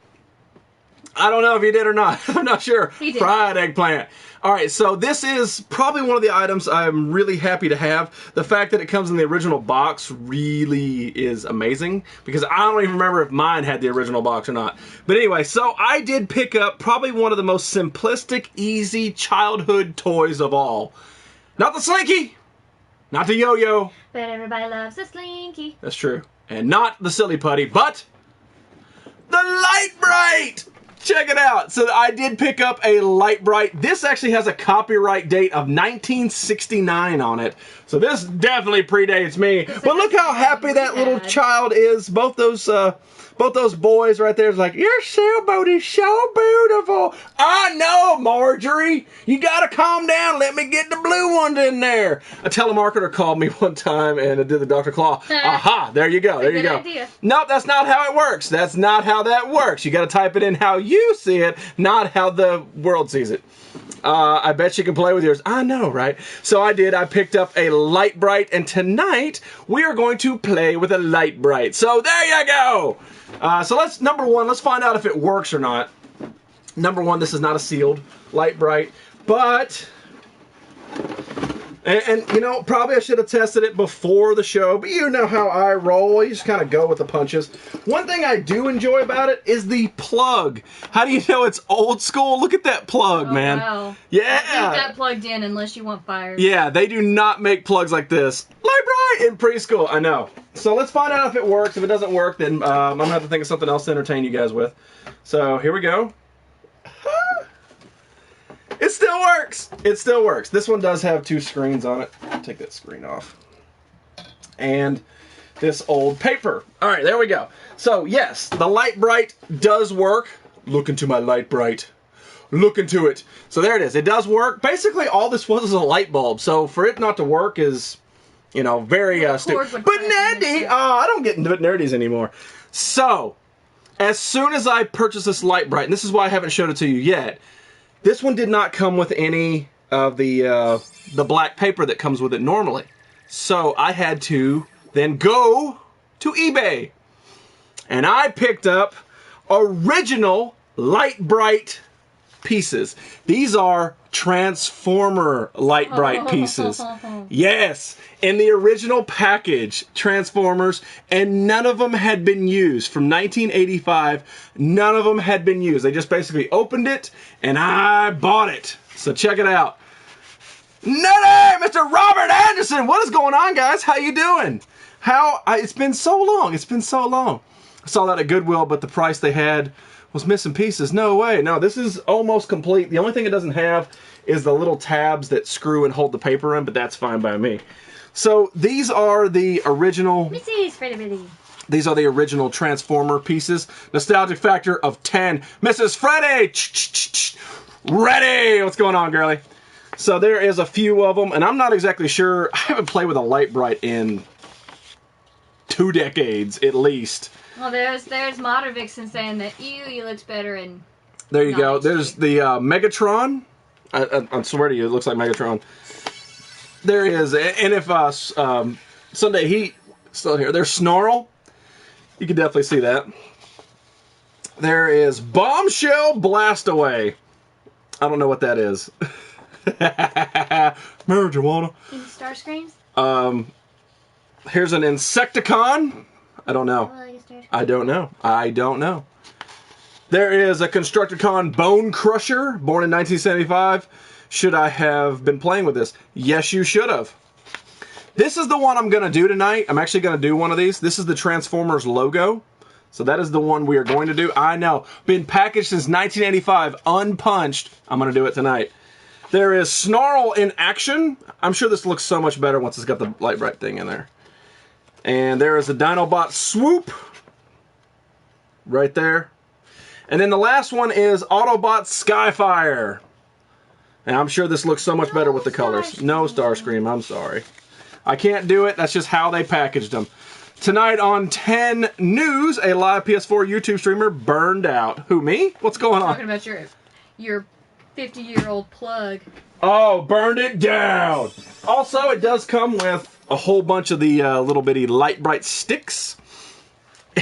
I don't know if he did or not. I'm not sure. He did. Fried eggplant. All right, so this is probably one of the items I'm really happy to have. The fact that it comes in the original box really is amazing because I don't even remember if mine had the original box or not. But anyway, so I did pick up probably one of the most simplistic, easy childhood toys of all. Not the Slinky, not the yo-yo. But everybody loves the Slinky. That's true. And not the Silly Putty, but the Light Bright. Check it out. So I did pick up a Light Bright. This actually has a copyright date of 1969 on it. So this definitely predates me. But look how happy that little child is. Both those boys right there is like, your sailboat is so beautiful. I know, Marjorie. You got to calm down. Let me get the blue ones in there. A telemarketer called me one time and it did the Dr. Claw. Aha, there you go. There you go. Idea. Nope, that's not how it works. That's not how that works. You got to type it in how you see it, not how the world sees it. I bet you can play with yours. I know, right? So I did. I picked up a Light Bright, and tonight we are going to play with a Light Bright. So there you go. So number one, let's find out if it works or not. Number one, this is not a sealed Light Bright, but... And you know, probably I should have tested it before the show, but you know how I roll. You just kind of go with the punches. One thing I do enjoy about it is the plug. How do you know it's old school? Look at that plug, man. Wow. Yeah. Leave that plugged in unless you want fire. Yeah, they do not make plugs like this. Light Bright in preschool, I know. So let's find out if it works. If it doesn't work, then I'm going to have to think of something else to entertain you guys with. So here we go. It still works. It still works. This one does have two screens on it. I'll take that screen off. And this old paper. All right, there we go. So yes, the Light Bright does work. Look into my Light Bright. Look into it. So there it is. It does work. Basically, all this was a light bulb. So for it not to work is, you know, very stupid. But nerdy. Oh, I don't get into nerdies anymore. So as soon as I purchased this Light Bright, and this is why I haven't showed it to you yet. This one did not come with any of the black paper that comes with it normally. So I had to then go to eBay. And I picked up original Light Bright pieces. These are Transformer Light Bright pieces. Yes, in the original package, Transformers, and none of them had been used. From 1985, none of them had been used. They just basically opened it, and I bought it. So check it out. Nutty! Mr. Robert Anderson! What is going on, guys? How you doing? It's been so long. It's been so long. I saw that at Goodwill, but the price they had was missing pieces. No way. No, this is almost complete. The only thing it doesn't have is the little tabs that screw and hold the paper in, but that's fine by me. So these are the original... Mrs. Freddy Bitty. These are the original Transformer pieces. Nostalgic factor of 10. Mrs. Freddy! Ready! What's going on, girlie? So there is a few of them, and I'm not exactly sure. I haven't played with a Light Bright in 2 decades, at least. Well, there's Modern Vixen saying that you looks better in... There you go. There's the Megatron. I swear to you, it looks like Megatron. There is, and if Sunday Heat still here, there's Snarl. You can definitely see that. There is Bombshell Blastaway. I don't know what that is. Marijuana. In Starscreams? Here's an Insecticon. I don't know. I don't know. I don't know. There is a Constructicon Bone Crusher, born in 1975. Should I have been playing with this? Yes, you should have. This is the one I'm going to do tonight. I'm actually going to do one of these. This is the Transformers logo. So that is the one we are going to do. I know. Been packaged since 1985, unpunched. I'm going to do it tonight. There is Snarl in action. I'm sure this looks so much better once it's got the Light Bright thing in there. And there is a Dinobot Swoop. Right there. And then the last one is Autobot Skyfire. And I'm sure this looks so much better with the colors. No Starscream, I'm sorry. I can't do it. That's just how they packaged them. Tonight on 10 News, a live PS4 YouTube streamer burned out. Who, me? What's going on? Talking about your 50-year-old plug. Oh, burned it down. Also, it does come with a whole bunch of the little bitty Light Bright sticks.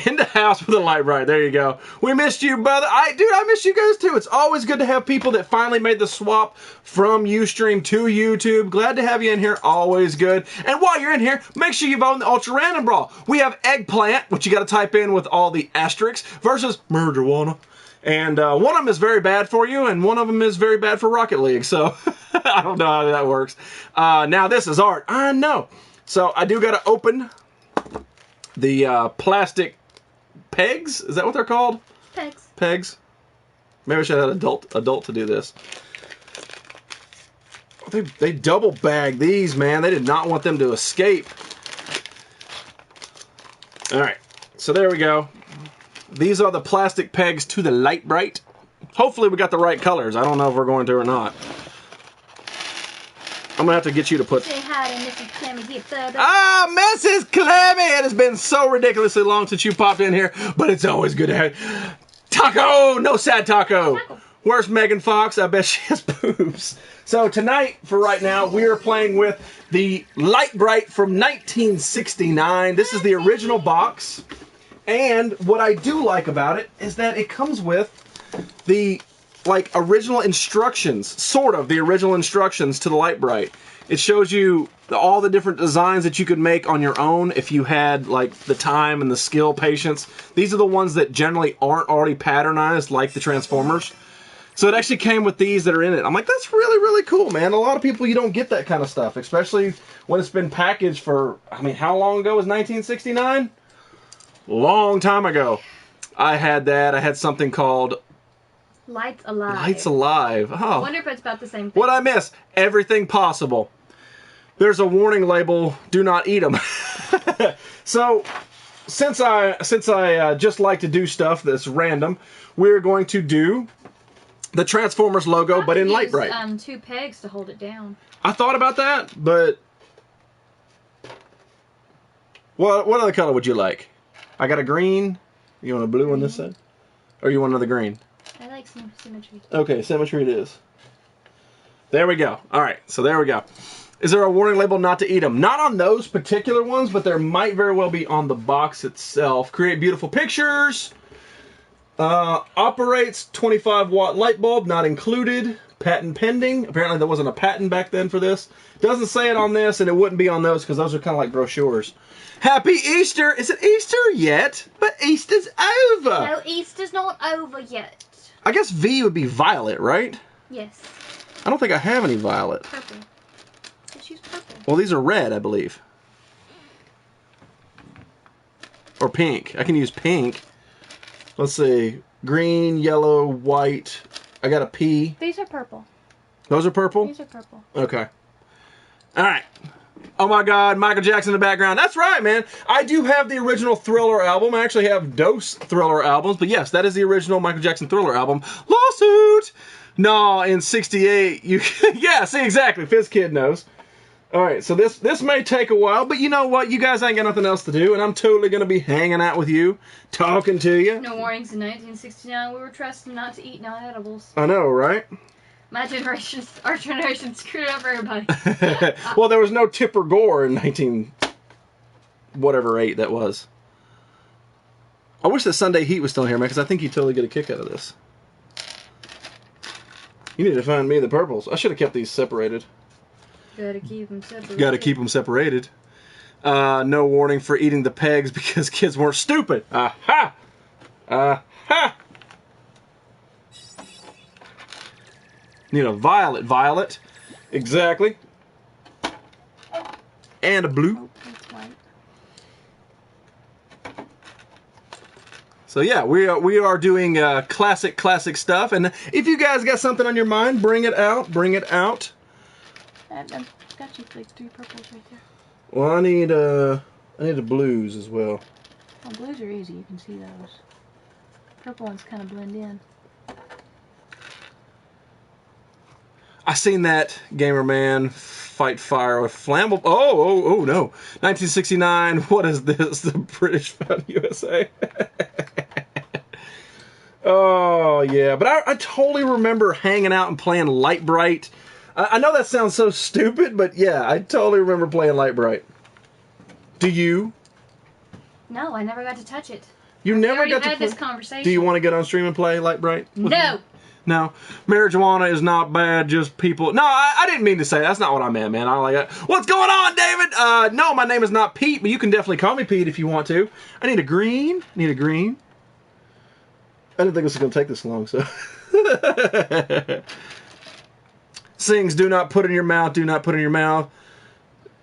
In the house with a Light Bright. There you go. We missed you, brother. I miss you guys too. It's always good to have people that finally made the swap from Ustream to YouTube. Glad to have you in here. Always good. And while you're in here, make sure you vote in the Ultra Random Brawl. We have Eggplant, which you got to type in with all the asterisks, versus Marijuana. And one of them is very bad for you, and one of them is very bad for Rocket League. So I don't know how that works. Now this is art. I know. So I do got to open the plastic pegs. Is that what they're called? Pegs. Pegs. Maybe I should have had adult to do this. They double bagged these, man. They did not want them to escape. All right. So there we go. These are the plastic pegs to the Light Bright. Hopefully we got the right colors. I don't know if we're going to or not. I'm going to have to get you to put... Say hi to Mrs. Clemmy here, brother. Ah, Mrs. Clemmy! It has been so ridiculously long since you popped in here, but it's always good to have... Taco! No sad taco! Where's Megan Fox? I bet she has boobs. So tonight, for right now, we are playing with the Light Bright from 1969. This is the original box. And what I do like about it is that it comes with the... like original instructions, sort of the original instructions to the Light Bright. It shows you all the different designs that you could make on your own if you had like the time and the skill, patience. These are the ones that generally aren't already patternized like the Transformers. So it actually came with these that are in it. I'm like, that's really, really cool, man. A lot of people, you don't get that kind of stuff, especially when it's been packaged for, I mean, how long ago was 1969? Long time ago. I had that. I had something called Lights Alive. Lights Alive. Oh. I wonder if it's about the same thing. What'd I miss? Everything possible. There's a warning label, do not eat them. So, since I just like to do stuff that's random, we're going to do the Transformers logo, but in Light Bright. 2 pegs to hold it down. I thought about that, but... what other color would you like? I got a green. You want a blue on this side? Or you want another green? I like symmetry. Okay, symmetry it is. There we go. Alright, so there we go. Is there a warning label not to eat them? Not on those particular ones, but there might very well be on the box itself. Create beautiful pictures. Operates 25-watt light bulb, not included. Patent pending. Apparently there wasn't a patent back then for this. Doesn't say it on this, and it wouldn't be on those because those are kind of like brochures. Happy Easter! Is it Easter yet? But Easter's over! No, Easter's not over yet. I guess V would be violet, right? Yes. I don't think I have any violet. Purple. Let's use purple. Well, these are red, I believe. Or pink. I can use pink. Let's see. Green, yellow, white. I got a P. These are purple. Those are purple? These are purple. Okay. Alright. Oh my god, Michael Jackson in the background. That's right, man. I do have the original Thriller album. I actually have Dose Thriller albums. But yes, that is the original Michael Jackson Thriller album. Lawsuit! No, in 68, you... yeah, see, exactly. Fizz Kid knows. Alright, so this may take a while, but you know what? You guys ain't got nothing else to do, and I'm totally going to be hanging out with you, talking to you. No warnings in 1969. We were trusted not to eat non-edibles. I know, right? Our generation screwed up everybody. Well, there was no Tipper Gore in 19... whatever 8 that was. I wish the Sunday Heat was still here, man, because I think he'd totally get a kick out of this. You need to find me the purples. I should have kept these separated. Gotta keep them separated. Gotta keep them separated. No warning for eating the pegs because kids weren't stupid. Aha! Aha! Need a violet. Exactly. And a blue. Oh, that's white. So yeah, we are doing classic stuff. And if you guys got something on your mind, bring it out. Bring it out. I've got you like 3 purples right there. Well, I need the blues as well. Well, blues are easy. You can see those. purple ones kind of blend in. I seen that, Gamer Man. Fight fire with flammable. Oh no. 1969. What is this? The British found USA. Oh, yeah. But I totally remember hanging out and playing Light Bright. I know that sounds so stupid, but yeah, I totally remember playing Light Bright. Do you? No, I never got to touch it. You never got to had this conversation. Do you want to get on stream and play Light Bright? No. No, marijuana is not bad, just people... No, I didn't mean to say that. That's not what I meant, man. I like it. What's going on, David? No, my name is not Pete, but you can definitely call me Pete if you want to. I need a green. I didn't think this was going to take this long, so... Sings, do not put in your mouth, do not put in your mouth.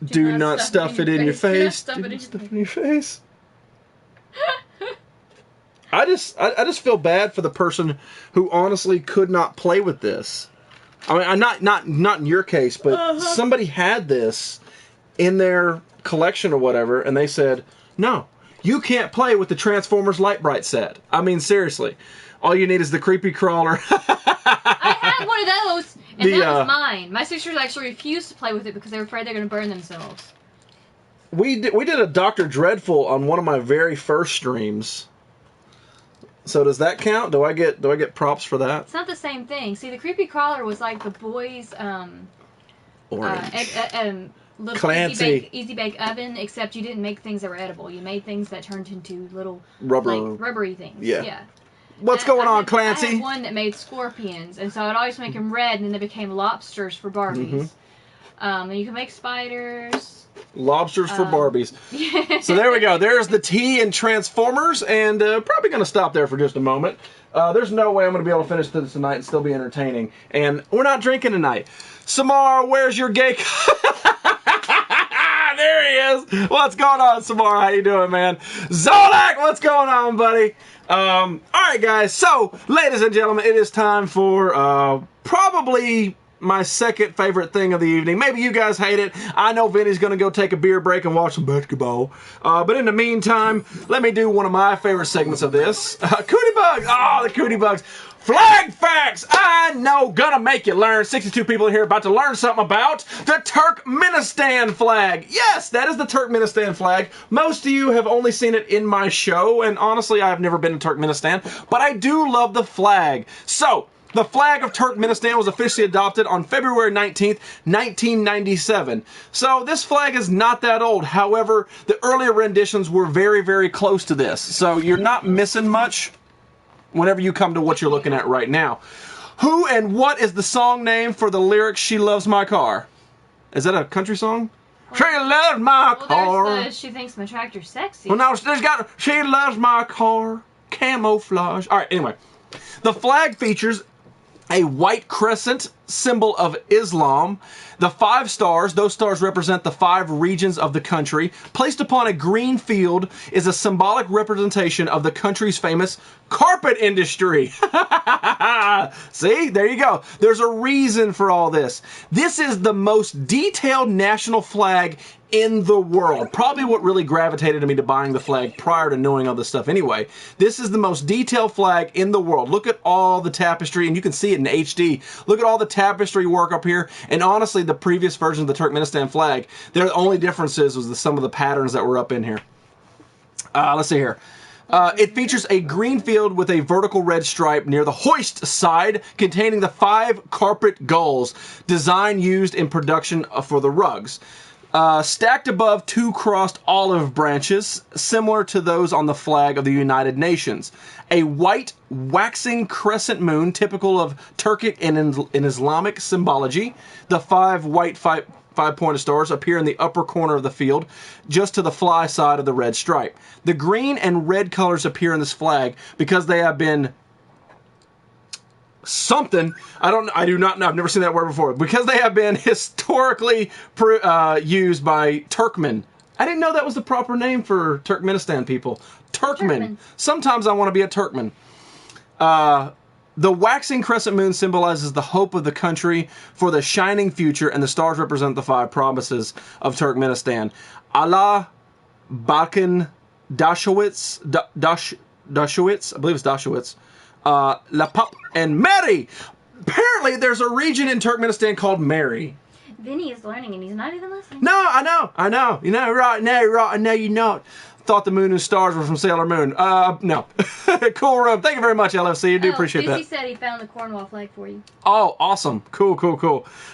Do not stuff it in your face. Do not stuff it in your face. I just feel bad for the person who honestly could not play with this. I mean, I'm not in your case, but somebody had this in their collection or whatever, and they said, "No, you can't play with the Transformers Light Bright set." I mean, seriously, all you need is the creepy crawler. I had one of those, and that was mine. My sisters actually refused to play with it because they were afraid they're going to burn themselves. We did a Dr. Dreadful on one of my very first streams. So does that count? Do I get props for that? It's not the same thing. See, the creepy crawler was like the boys' little Clancy. easy bake oven, except you didn't make things that were edible. You made things that turned into little rubbery things. Yeah. What's going on, Clancy? I had one that made scorpions, and so I'd always make them red, and then they became lobsters for Barbies. And you can make spiders. Lobsters for Barbies. So there we go. There's the tea and Transformers, and probably going to stop there for just a moment. There's no way I'm going to be able to finish this tonight and still be entertaining. And we're not drinking tonight. Samar, where's your gay... There he is. What's going on, Samar? How you doing, man? Zolak, what's going on, buddy? All right, guys. So, ladies and gentlemen, it is time for probably... my second favorite thing of the evening. Maybe you guys hate it. I know Vinny's going to go take a beer break and watch some basketball. But in the meantime, let me do one of my favorite segments of this. Cootie Bugs! Oh, the Cootie Bugs. Flag facts! I know, gonna make you learn. 62 people in here about to learn something about the Turkmenistan flag. Yes, that is the Turkmenistan flag. Most of you have only seen it in my show, and honestly, I've never been to Turkmenistan, but I do love the flag. So, the flag of Turkmenistan was officially adopted on February 19th, 1997. So this flag is not that old. However, the earlier renditions were very, very close to this. So you're not missing much whenever you come to what you're looking at right now. Who and what is the song name for the lyrics "She Loves My Car"? Is that a country song? She loves my car. There's the "She Thinks My Tractor's Sexy." Well, no, there's got "She Loves My Car," camouflage. All right, anyway. The flag features a white crescent, symbol of Islam. The 5 stars, those stars represent the 5 regions of the country. Placed upon a green field is a symbolic representation of the country's famous carpet industry. See, there you go. There's a reason for all this. This is the most detailed national flag in the world. Probably what really gravitated me to buying the flag prior to knowing all this stuff anyway. This is the most detailed flag in the world. Look at all the tapestry, and you can see it in HD. Look at all the tapestry work up here, and honestly, the previous version of the Turkmenistan flag, the only differences was some of the patterns that were up in here. Let's see here. It features a green field with a vertical red stripe near the hoist side containing the 5 carpet gulls, design used in production for the rugs. Stacked above 2 crossed olive branches, similar to those on the flag of the United Nations. A white waxing crescent moon, typical of Turkic and Islamic symbology. The 5 white five-pointed stars appear in the upper corner of the field, just to the fly side of the red stripe. The green and red colors appear in this flag because they have been something, I do not know, I've never seen that word before, because they have been historically used by Turkmen. I didn't know that was the proper name for Turkmenistan people. Turkmen. Sometimes I want to be a Turkmen. The waxing crescent moon symbolizes the hope of the country for the shining future, and the stars represent the 5 promises of Turkmenistan. Allah, Balkan, Dashowitz, Dashowitz. I believe it's Dashowitz. Lapap, and Mary. Apparently, there's a region in Turkmenistan called Mary. Vinny is learning, and he's not even listening. No, I know. You know, right now, you're not. Thought the moon and stars were from Sailor Moon. No. Cool room. Thank you very much, LFC. You do appreciate that. He said he found the Cornwall flag for you. Oh, awesome. Cool.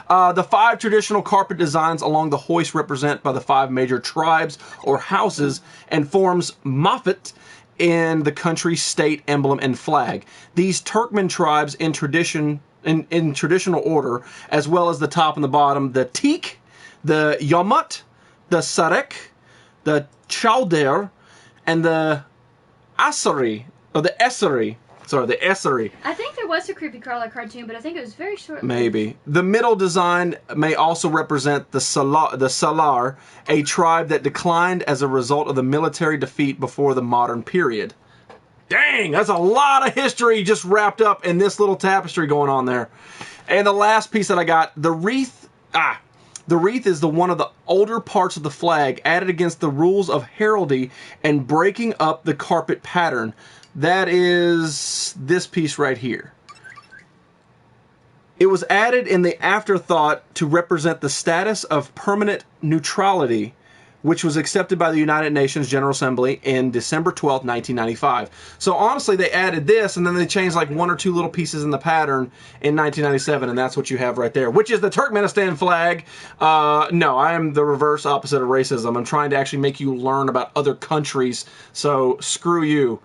The 5 traditional carpet designs along the hoist represent by the 5 major tribes or houses and forms Moffat in the country's state emblem and flag. These Turkmen tribes in traditional order, as well as the top and the bottom, the Teak, the Yamut, the Sarek, the Chowder, and the Asari, or the Essari. Sorry, the Essari. I think there was a Creepy Crawler cartoon, but I think it was very short. Maybe. The middle design may also represent the Salar, a tribe that declined as a result of the military defeat before the modern period. Dang, that's a lot of history just wrapped up in this little tapestry going on there. And the last piece that I got, the wreath. The wreath is one of the older parts of the flag added against the rules of heraldry and breaking up the carpet pattern. That is this piece right here. It was added in the afterthought to represent the status of permanent neutrality, which was accepted by the United Nations General Assembly in December 12, 1995. So honestly, they added this, and then they changed like 1 or 2 little pieces in the pattern in 1997, and that's what you have right there, which is the Turkmenistan flag. No, I am the reverse opposite of racism. I'm trying to actually make you learn about other countries, so screw you.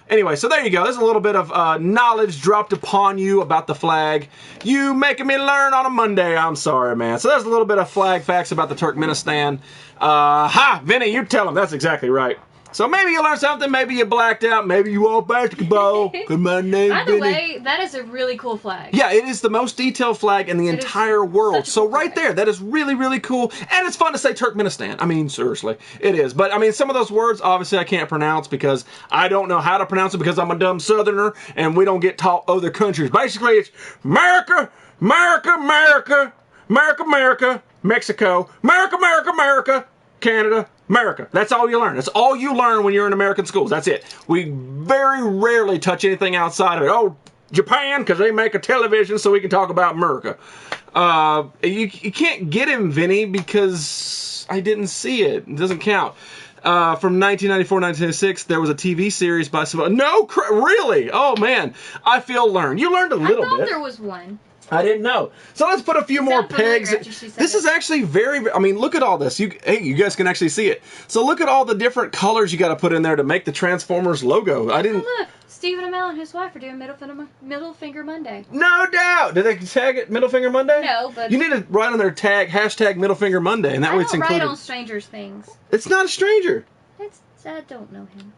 Anyway, so there you go. There's a little bit of knowledge dropped upon you about the flag. You making me learn on a Monday. I'm sorry, man. So there's a little bit of flag facts about the Turkmenistan. Vinny, you tell them. That's exactly right. So maybe you learned something. Maybe you blacked out. Maybe you all basketball. My name, Either way, that is a really cool flag. Yeah, it is the most detailed flag in the entire world. So right there, that is really, really cool. And it's fun to say Turkmenistan. I mean, seriously, it is. But I mean, some of those words, obviously, I can't pronounce because I don't know how to pronounce it because I'm a dumb Southerner and we don't get taught other countries. Basically, it's America, America, America, America, America, Mexico, America, America, America, Canada, America. That's all you learn. That's all you learn when you're in American schools. That's it. We very rarely touch anything outside of it. Oh, Japan, because they make a television so we can talk about America. You can't get him, Vinny, because I didn't see it. It doesn't count. From 1994 1996, there was a TV series by... No, really? Oh, man. I feel learned. You learned a little bit. I thought there was one. I didn't know. So let's put a few more pegs. This is actually very, I mean, look at all this. Hey, you guys can actually see it. So look at all the different colors you got to put in there to make the Transformers logo. I didn't... Oh, look. Stephen Amell and his wife are doing Middle Finger Monday. No doubt. Did they tag it Middle Finger Monday? No, but... You need to write on their tag, hashtag Middle Finger Monday, and that way it's included. I don't write on strangers' things. It's not a stranger. I don't know him.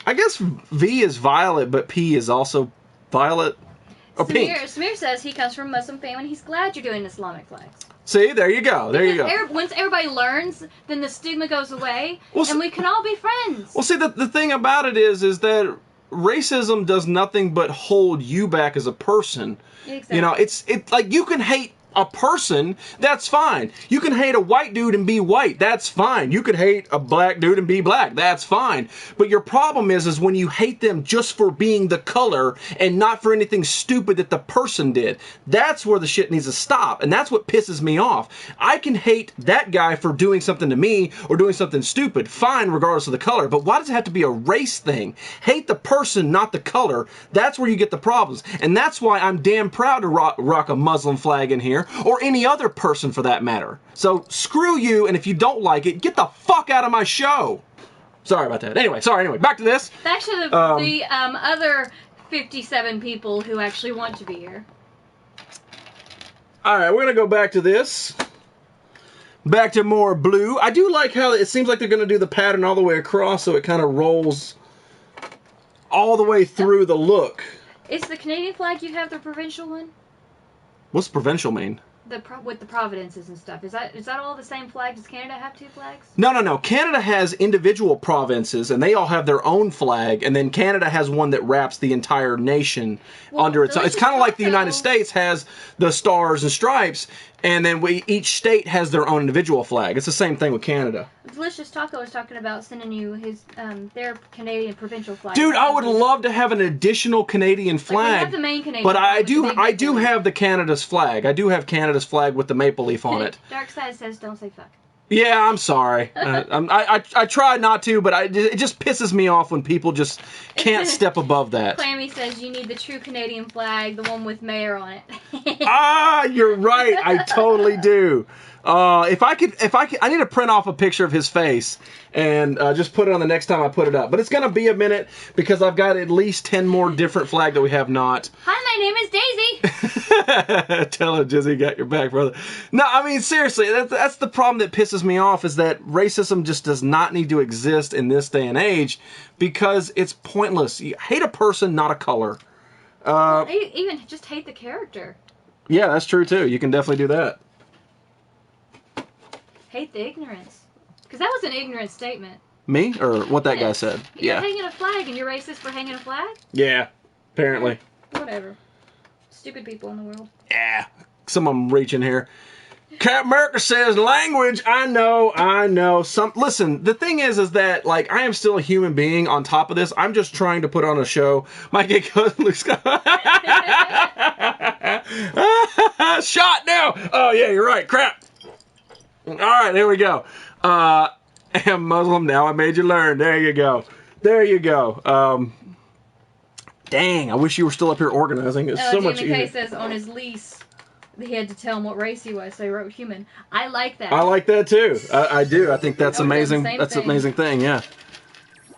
I guess V is violet, but P is also violet. Or pink. Samir says he comes from a Muslim family and he's glad you're doing Islamic flags. See, there you go. There you go. Once everybody learns, then the stigma goes away, and we can all be friends. Well, see, the thing about it is that racism does nothing but hold you back as a person. Exactly. You know, it's like you can hate a person, that's fine. You can hate a white dude and be white, that's fine. You could hate a black dude and be black, that's fine. But your problem is when you hate them just for being the color and not for anything stupid that the person did. That's where the shit needs to stop, and that's what pisses me off. I can hate that guy for doing something to me or doing something stupid, fine, regardless of the color, but why does it have to be a race thing? Hate the person, not the color. That's where you get the problems, and that's why I'm damn proud to rock a Muslim flag in here, or any other person for that matter. So screw you, and if you don't like it, get the fuck out of my show. Sorry about that. Anyway, back to this. Back to the other 57 people who actually want to be here. Alright, we're going to go back to this. Back to more blue. I do like how it seems like they're going to do the pattern all the way across, so it kind of rolls all the way through the look. Is the Canadian flag you have the provincial one? What's provincial mean? with the provinces and stuff. Is that all the same flag? Does Canada have 2 flags? No. Canada has individual provinces, and they all have their own flag, and then Canada has one that wraps the entire nation under its own. It's kind of like the United States has the stars and stripes, and then each state has their own individual flag. It's the same thing with Canada. Delicious Taco was talking about sending you their Canadian provincial flag. Dude, I would love to have an additional Canadian flag. We have the main Canadian but flag I do have the Canada's flag. I do have Canada's flag with the maple leaf on it. Dark Side says don't say fuck. Yeah, I'm sorry. I try not to, but it just pisses me off when people just can't step above that. Clammy says you need the true Canadian flag, the one with mayor on it. You're right. I totally do. If I could, I need to print off a picture of his face and just put it on the next time I put it up. But it's gonna be a minute because I've got at least 10 more different flags that we have not. Hi, my name is Daisy. Tell her Jizzy got your back, brother. No, I mean seriously, that's the problem that pisses me off is that racism just does not need to exist in this day and age because it's pointless. You hate a person, not a color. Even just hate the character. Yeah, that's true too. You can definitely do that. Hate the ignorance. Because that was an ignorant statement. Me? Or what that guy said? You're hanging a flag and you're racist for hanging a flag? Yeah, apparently. Whatever. Stupid people in the world. Yeah, some of them reaching here. Cap America says, language, I know. Listen, the thing is that, like, I am still a human being on top of this. I'm just trying to put on a show. Mike goes, Luke Scott. Shot now. Oh, yeah, you're right. Crap. All right, there we go. Am Muslim now. I made you learn. There you go. Dang, I wish you were still up here organizing. It's so much easier. McKay says on his lease, he had to tell him what race he was, so he wrote human. I like that. I like that too. I do. I think that's amazing. That's an amazing thing. Yeah.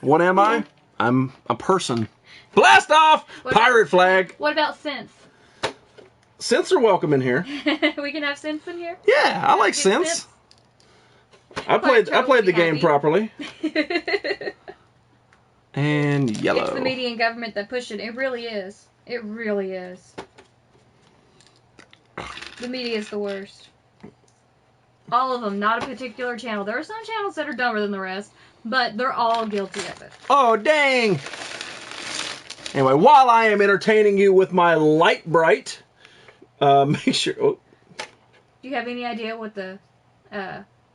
What am I? I'm a person. Blast off! Pirate flag. What about synths? Synths are welcome in here. We can have synths in here? Yeah, I like synths. I played the game properly. And yellow. It's the media and government that push it. It really is. It really is. The media is the worst. All of them, not a particular channel. There are some channels that are dumber than the rest, but they're all guilty of it. Oh, dang! Anyway, while I am entertaining you with my light bright, make sure... Oh. Do you have any idea what the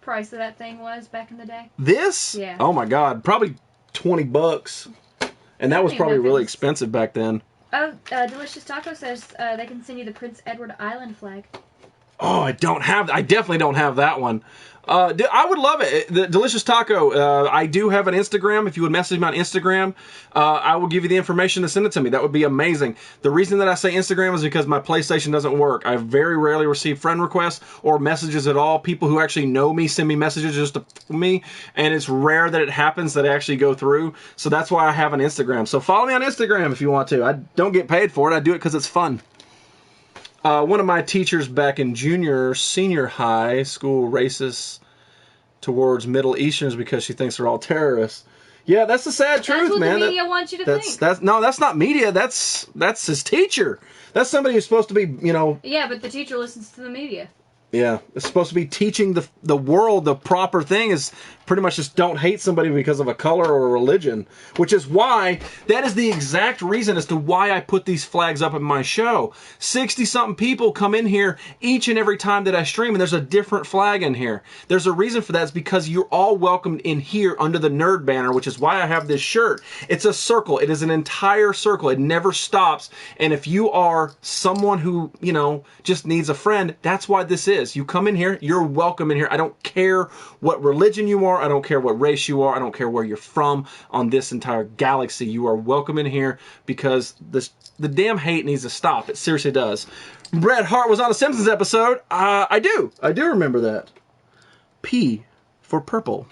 price of that thing was back in the day? This? Yeah. Oh my God, probably $20. And that was probably really expensive back then. Oh, Delicious Taco says they can send you the Prince Edward Island flag. Oh, I definitely don't have that one. I would love it. The Delicious Taco, I do have an Instagram. If you would message me on Instagram, I will give you the information to send it to me. That would be amazing. The reason that I say Instagram is because my PlayStation doesn't work. I very rarely receive friend requests or messages at all. People who actually know me send me messages just to me, and it's rare that it happens that I actually go through. So that's why I have an Instagram. So follow me on Instagram if you want to. I don't get paid for it. I do it because it's fun. One of my teachers back in senior high school racist towards Middle Easterns because she thinks they're all terrorists. Yeah, that's the sad truth, man. That's what the media wants you to think. No, that's not media. That's his teacher. That's somebody who's supposed to be, Yeah, but the teacher listens to the media. Yeah, it's supposed to be teaching the world the proper thing is pretty much just don't hate somebody because of a color or a religion, which is why, that is the exact reason as to why I put these flags up in my show. 60-something people come in here each and every time that I stream, and there's a different flag in here. There's a reason for that. It's because you're all welcomed in here under the nerd banner, which is why I have this shirt. It's a circle. It is an entire circle. It never stops. And if you are someone who, just needs a friend, that's why this is. You come in here, you're welcome in here. I don't care what religion you are. I don't care what race you are. I don't care where you're from on this entire galaxy. You are welcome in here because the damn hate needs to stop. It seriously does. Bret Hart was on a Simpsons episode. I do remember that. P for purple.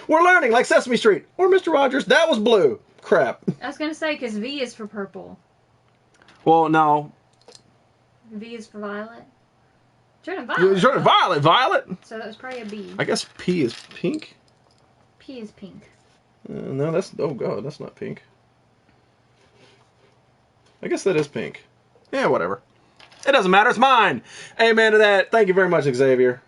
We're learning like Sesame Street or Mr. Rogers. That was blue. Crap. I was going to say because V is for purple. Well, no. V is for violet. Turning violet. You're turning violet. So that was probably a B. I guess P is pink. P is pink. No, oh God, that's not pink. I guess that is pink. Yeah, whatever. It doesn't matter. It's mine. Amen to that. Thank you very much, Xavier.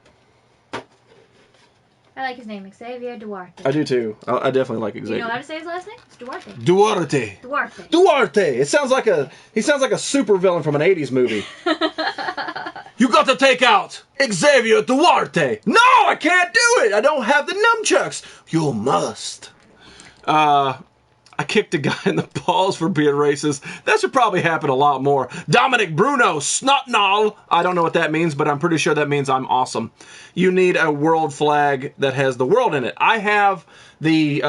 I like his name, Xavier Duarte. I do too. I definitely like Xavier. Do you know how to say his last name? It's Duarte. Duarte. Duarte. Duarte. He sounds like a super villain from an 80s movie. You got to take out Xavier Duarte. No, I can't do it. I don't have the nunchucks. You must. I kicked a guy in the balls for being racist. That should probably happen a lot more. Dominic Bruno, snotnall. I don't know what that means, but I'm pretty sure that means I'm awesome. You need a world flag that has the world in it. I have the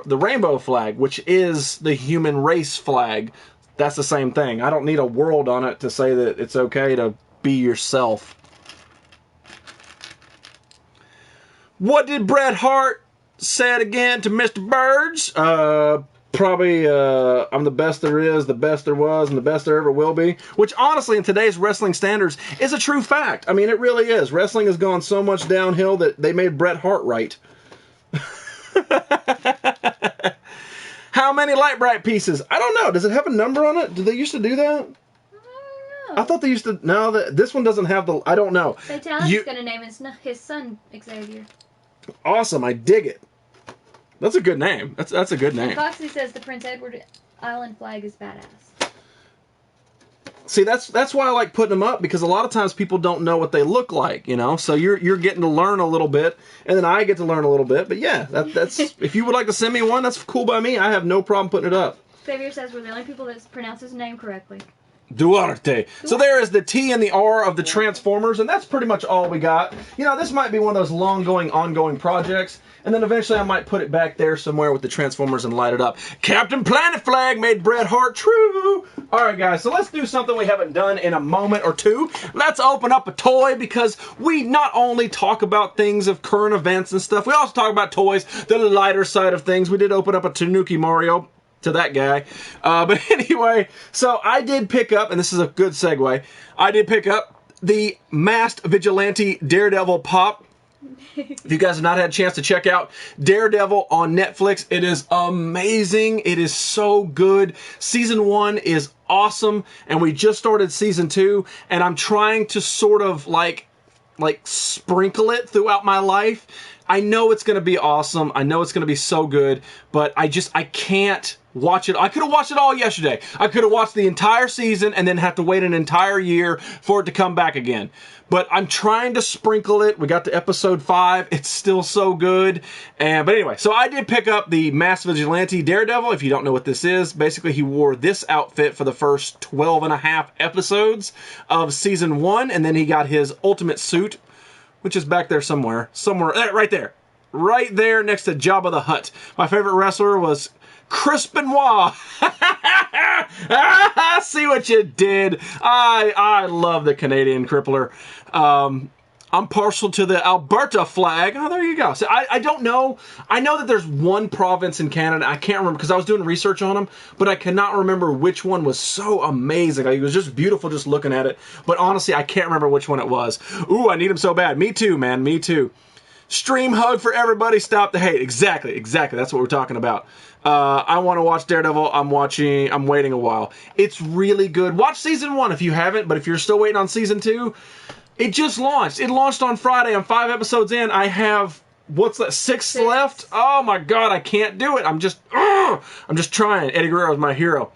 rainbow flag, which is the human race flag. That's the same thing. I don't need a world on it to say that it's okay to be yourself. What did Bret Hart say again to Mr. Birds? Probably, I'm the best there is, the best there was, and the best there ever will be. Which, honestly, in today's wrestling standards, is a true fact. I mean, it really is. Wrestling has gone so much downhill that they made Bret Hart right. How many Light Bright pieces? I don't know. Does it have a number on it? Did they used to do that? I don't know. I thought they used to... No, this one doesn't have the... I don't know. Fatality's going to name his son Xavier. Awesome. I dig it. That's a good name. That's a good name. Foxy says the Prince Edward Island flag is badass. See, that's why I like putting them up, because a lot of times people don't know what they look like, you know. So you're getting to learn a little bit, and then I get to learn a little bit. But yeah, that's if you would like to send me one, that's cool by me. I have no problem putting it up. Xavier says we're the only people that pronounce his name correctly. Duarte. So there is the T and the R of the Transformers, and that's pretty much all we got. You know, this might be one of those ongoing projects, and then eventually I might put it back there somewhere with the Transformers and light it up. Captain Planet flag made Bret Hart true. All right, guys, so let's do something we haven't done in a moment or two. Let's open up a toy, because we not only talk about things of current events and stuff, we also talk about toys, the lighter side of things. We did open up a Tanuki Mario to that guy. But anyway, so I did pick up, and this is a good segue, I did pick up the Masked Vigilante Daredevil Pop. If you guys have not had a chance to check out Daredevil on Netflix, it is amazing. It is so good. Season 1 is awesome, and we just started Season 2, and I'm trying to sort of like sprinkle it throughout my life. I know it's going to be awesome. I know it's going to be so good, but I can't watch it. I could have watched it all yesterday. I could have watched the entire season and then have to wait an entire year for it to come back again. But I'm trying to sprinkle it. We got to episode 5. It's still so good. But anyway, so I did pick up the Masked Vigilante Daredevil. If you don't know what this is, basically he wore this outfit for the first 12 and a half episodes of season 1, and then he got his ultimate suit, which is back there somewhere, right there next to Jabba the Hutt. My favorite wrestler was Chris Benoit. I see what you did. I love the Canadian Crippler. I'm partial to the Alberta flag. Oh, there you go. So I don't know. I know that there's one province in Canada. I can't remember because I was doing research on them, but I cannot remember which one was so amazing. It was just beautiful just looking at it. But honestly, I can't remember which one it was. Ooh, I need him so bad. Me too, man. Me too. Stream hug for everybody. Stop the hate. Exactly. That's what we're talking about. I want to watch Daredevil. I'm waiting a while. It's really good. Watch season 1 if you haven't, but if you're still waiting on season 2, it just launched. It launched on Friday. I'm 5 episodes in. I have, what's that, 6 left? Oh my God, I can't do it. I'm just trying. Eddie Guerrero is my hero.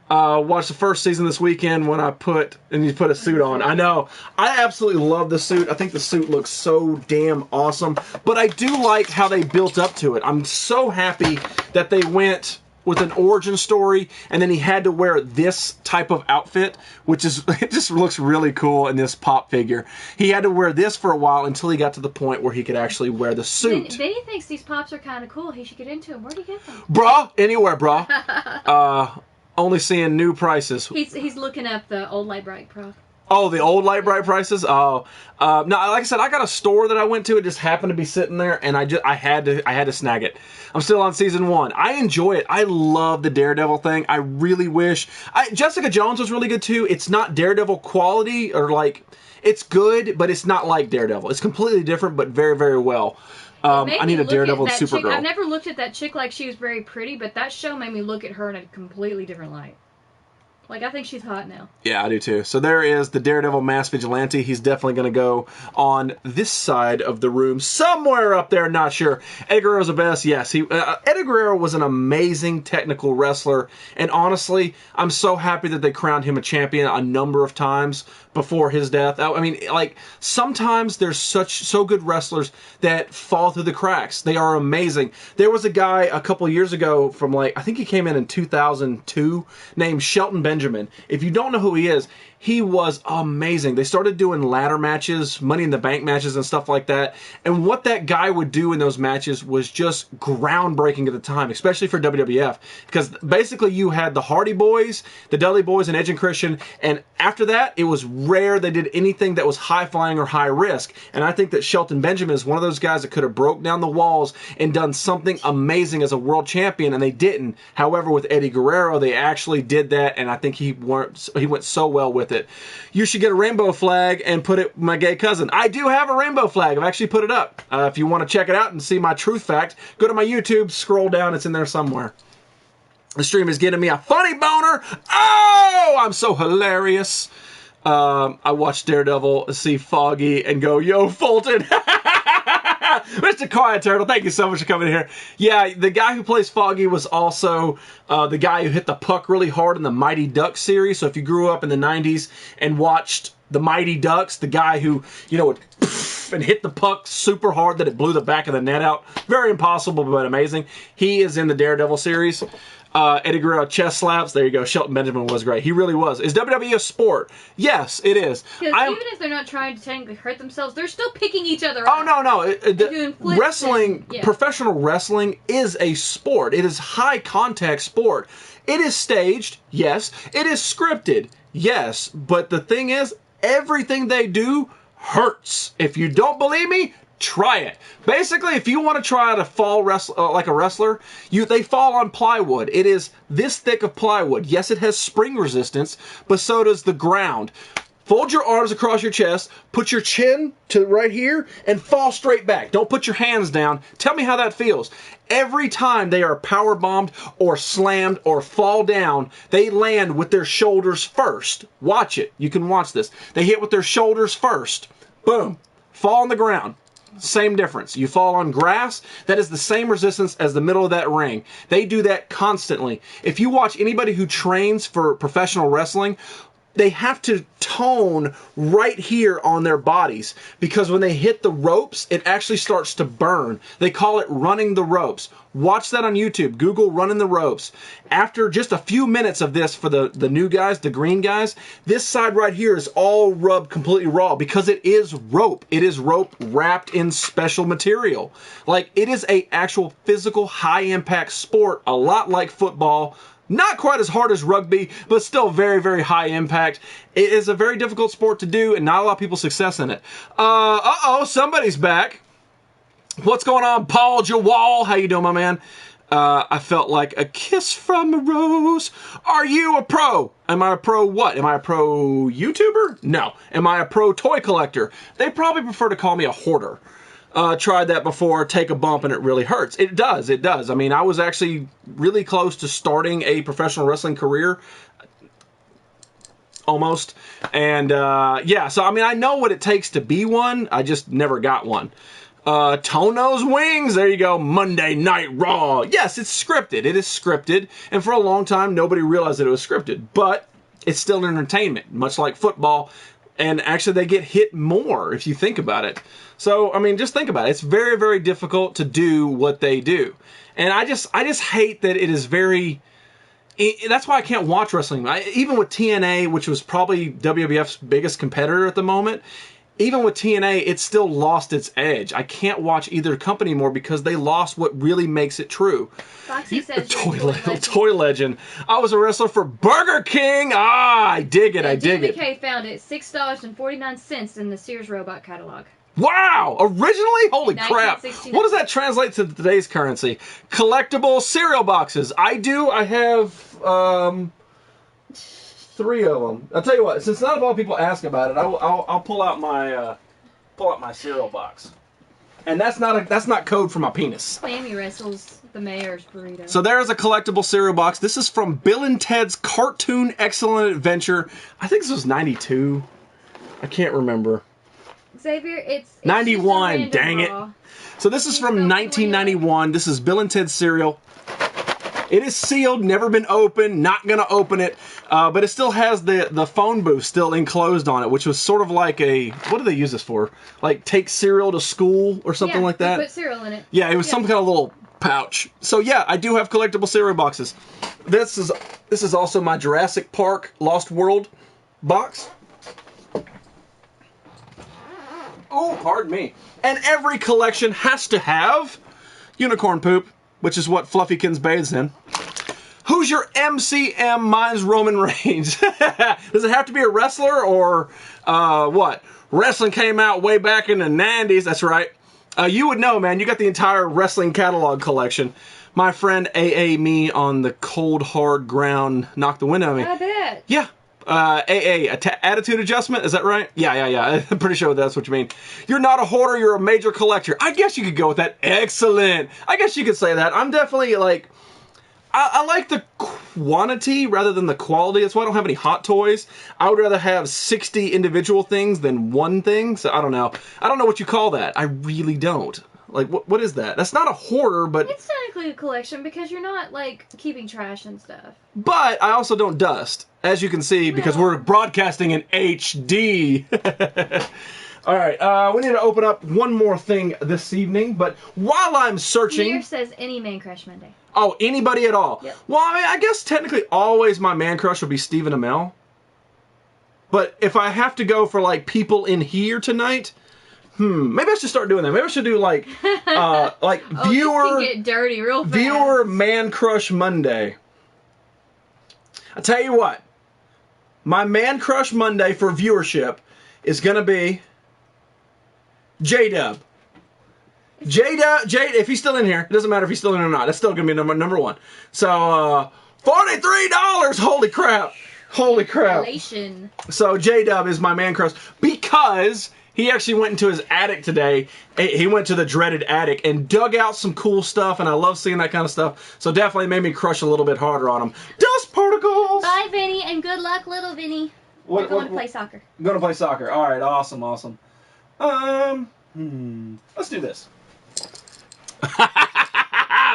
Watched the first season this weekend when you put a suit on. I know. I absolutely love the suit. I think the suit looks so damn awesome. But I do like how they built up to it. I'm so happy that they went with an origin story, and then he had to wear this type of outfit, which is, it just looks really cool in this pop figure. He had to wear this for a while until he got to the point where he could actually wear the suit. Then he thinks these pops are kind of cool. He should get into them. Where'd he get them? Bruh, anywhere, bruh. Only seeing new prices. He's looking up the old Light Bright Pro. Oh, the old Light Bright prices? Oh. No, like I said, I got a store that I went to. It just happened to be sitting there, and I had to snag it. I'm still on season 1. I enjoy it. I love the Daredevil thing. I really wish... Jessica Jones was really good, too. It's not Daredevil quality, or like... It's good, but it's not like Daredevil. It's completely different, but very, very well. I need a Daredevil Supergirl. I've never looked at that chick like she was very pretty, but that show made me look at her in a completely different light. Like, I think she's hot now. Yeah, I do too. So there is the Daredevil Masked Vigilante. He's definitely going to go on this side of the room. Somewhere up there, not sure. Eddie Guerrero's the best. Yes, Eddie Guerrero was an amazing technical wrestler. And honestly, I'm so happy that they crowned him a champion a number of times before his death. I mean, like, sometimes there's so good wrestlers that fall through the cracks. They are amazing. There was a guy a couple years ago from, like, I think he came in 2002, named Shelton Benjamin. If you don't know who he is, he was amazing. They started doing ladder matches, Money in the Bank matches and stuff like that. And what that guy would do in those matches was just groundbreaking at the time, especially for WWF. Because basically you had the Hardy Boys, the Dudley Boys, and Edge and Christian. And after that, it was rare they did anything that was high-flying or high-risk. And I think that Shelton Benjamin is one of those guys that could have broke down the walls and done something amazing as a world champion, and they didn't. However, with Eddie Guerrero, they actually did that, and I think he went so well with it. You should get a rainbow flag and put it with my gay cousin. I do have a rainbow flag. I've actually put it up. If you want to check it out and see my truth fact, go to my YouTube, scroll down, it's in there somewhere. The stream is getting me a funny boner. Oh, I'm so hilarious. I watched Daredevil see Foggy and go, yo, Fulton. Mr. Quiet Turtle, thank you so much for coming here. Yeah, the guy who plays Foggy was also the guy who hit the puck really hard in the Mighty Ducks series. So if you grew up in the 90s and watched the Mighty Ducks, the guy who, would and hit the puck super hard that it blew the back of the net out. Very impossible, but amazing. He is in the Daredevil series. Eddie Guerrero chest slaps. There you go. Shelton Benjamin was great. He really was. Is WWE a sport? Yes, it is. Because even if they're not trying to technically hurt themselves, they're still picking each other up. Oh, no. Wrestling, professional wrestling is a sport. It is high contact sport. It is staged. Yes. It is scripted. Yes. But the thing is, everything they do hurts. If you don't believe me, try it. Basically, if you want to try to fall like a wrestler, they fall on plywood. It is this thick of plywood. Yes, it has spring resistance, but so does the ground. Fold your arms across your chest, put your chin to right here, and fall straight back. Don't put your hands down. Tell me how that feels. Every time they are power bombed or slammed or fall down, they land with their shoulders first. Watch it. You can watch this. They hit with their shoulders first. Boom. Fall on the ground. Same difference. You fall on grass, that is the same resistance as the middle of that ring. They do that constantly. If you watch anybody who trains for professional wrestling, they have to tone right here on their bodies because when they hit the ropes, it actually starts to burn. They call it running the ropes. Watch that on YouTube. Google running the ropes. After just a few minutes of this for the new guys, the green guys, this side right here is all rubbed completely raw because it is rope. It is rope wrapped in special material. Like, it is a actual physical high impact sport, a lot like football. Not quite as hard as rugby, but still very, very high impact. It is a very difficult sport to do, and not a lot of people success in it. Somebody's back. What's going on, Paul Jawal? How you doing, my man? I felt like a kiss from a rose. Are you a pro? Am I a pro what? Am I a pro YouTuber? No. Am I a pro toy collector? They probably prefer to call me a hoarder. Tried that before, take a bump, and it really hurts. It does. I mean, I was actually really close to starting a professional wrestling career. Almost. And, so, I mean, I know what it takes to be one. I just never got one. Tono's Wings. There you go. Monday Night Raw. Yes, it's scripted. It is scripted. And for a long time, nobody realized that it was scripted. But it's still entertainment, much like football. And actually, they get hit more if you think about it. So, I mean, just think about it. It's very, very difficult to do what they do. And I just hate that it is very... That's why I can't watch wrestling. Even with TNA, which was probably WWF's biggest competitor at the moment, even with TNA, it still lost its edge. I can't watch either company more because they lost what really makes it true. Foxy says Toy legend. I was a wrestler for Burger King. I dig it. DBK found it $6.49 in the Sears robot catalog. Wow! Originally? Holy crap. What does that translate to today's currency? Collectible cereal boxes. I have 3 of them. I'll tell you what, since not a lot of people ask about it, I'll pull out my cereal box. And that's not code for my penis. Clammy wrestles the mayor's burrito. So there's a collectible cereal box. This is from Bill and Ted's Cartoon Excellent Adventure. I think this was 92. I can't remember. Xavier, it's 91, dang it. So this is from 1991. This is Bill and Ted's cereal. It is sealed, never been opened, not going to open it, but it still has the phone booth still enclosed on it, which was sort of like a, what do they use this for? Like take cereal to school or something like that? Yeah, put cereal in it. Yeah, it was some kind of little pouch. So yeah, I do have collectible cereal boxes. This is also my Jurassic Park Lost World box. Oh, pardon me. And every collection has to have unicorn poop, which is what Fluffykins bathes in. Who's your MCM? Mine's Roman Reigns. Does it have to be a wrestler or what? Wrestling came out way back in the 90s. That's right. You would know, man. You got the entire wrestling catalog collection. My friend AA me on the cold, hard ground knocked the wind out of me. I bet. Yeah. Attitude adjustment, is that right? Yeah. I'm pretty sure that's what you mean. You're not a hoarder, you're a major collector. I guess you could go with that. Excellent. I guess you could say that. I'm definitely like, I like the quantity rather than the quality. That's why I don't have any hot toys. I would rather have 60 individual things than one thing. So I don't know. I don't know what you call that. I really don't. Like, what is that? That's not a hoarder, but... It's technically a collection because you're not, like, keeping trash and stuff. But I also don't dust, as you can see, because we're broadcasting in HD. All right, we need to open up one more thing this evening, but while I'm searching... Here says any Man Crush Monday. Oh, anybody at all? Yep. Well, I mean, I guess technically always my man crush would be Stephen Amell. But if I have to go for, like, people in here tonight... maybe I should start doing that. Maybe I should do like viewer this can get dirty real fast. Viewer Man Crush Monday. I tell you what, my Man Crush Monday for viewership is gonna be J-Dub. J-Dub, if he's still in here, it doesn't matter if he's still in or not. That's still gonna be number one. So $43. Holy crap! Holy crap! Relation. So J-Dub is my man crush because he actually went into his attic today. He went to the dreaded attic and dug out some cool stuff, and I love seeing that kind of stuff. So definitely made me crush a little bit harder on him. Dust particles! Bye, Vinny, and good luck, little Vinny. We're going to play soccer. I'm going to play soccer. All right, awesome. Let's do this.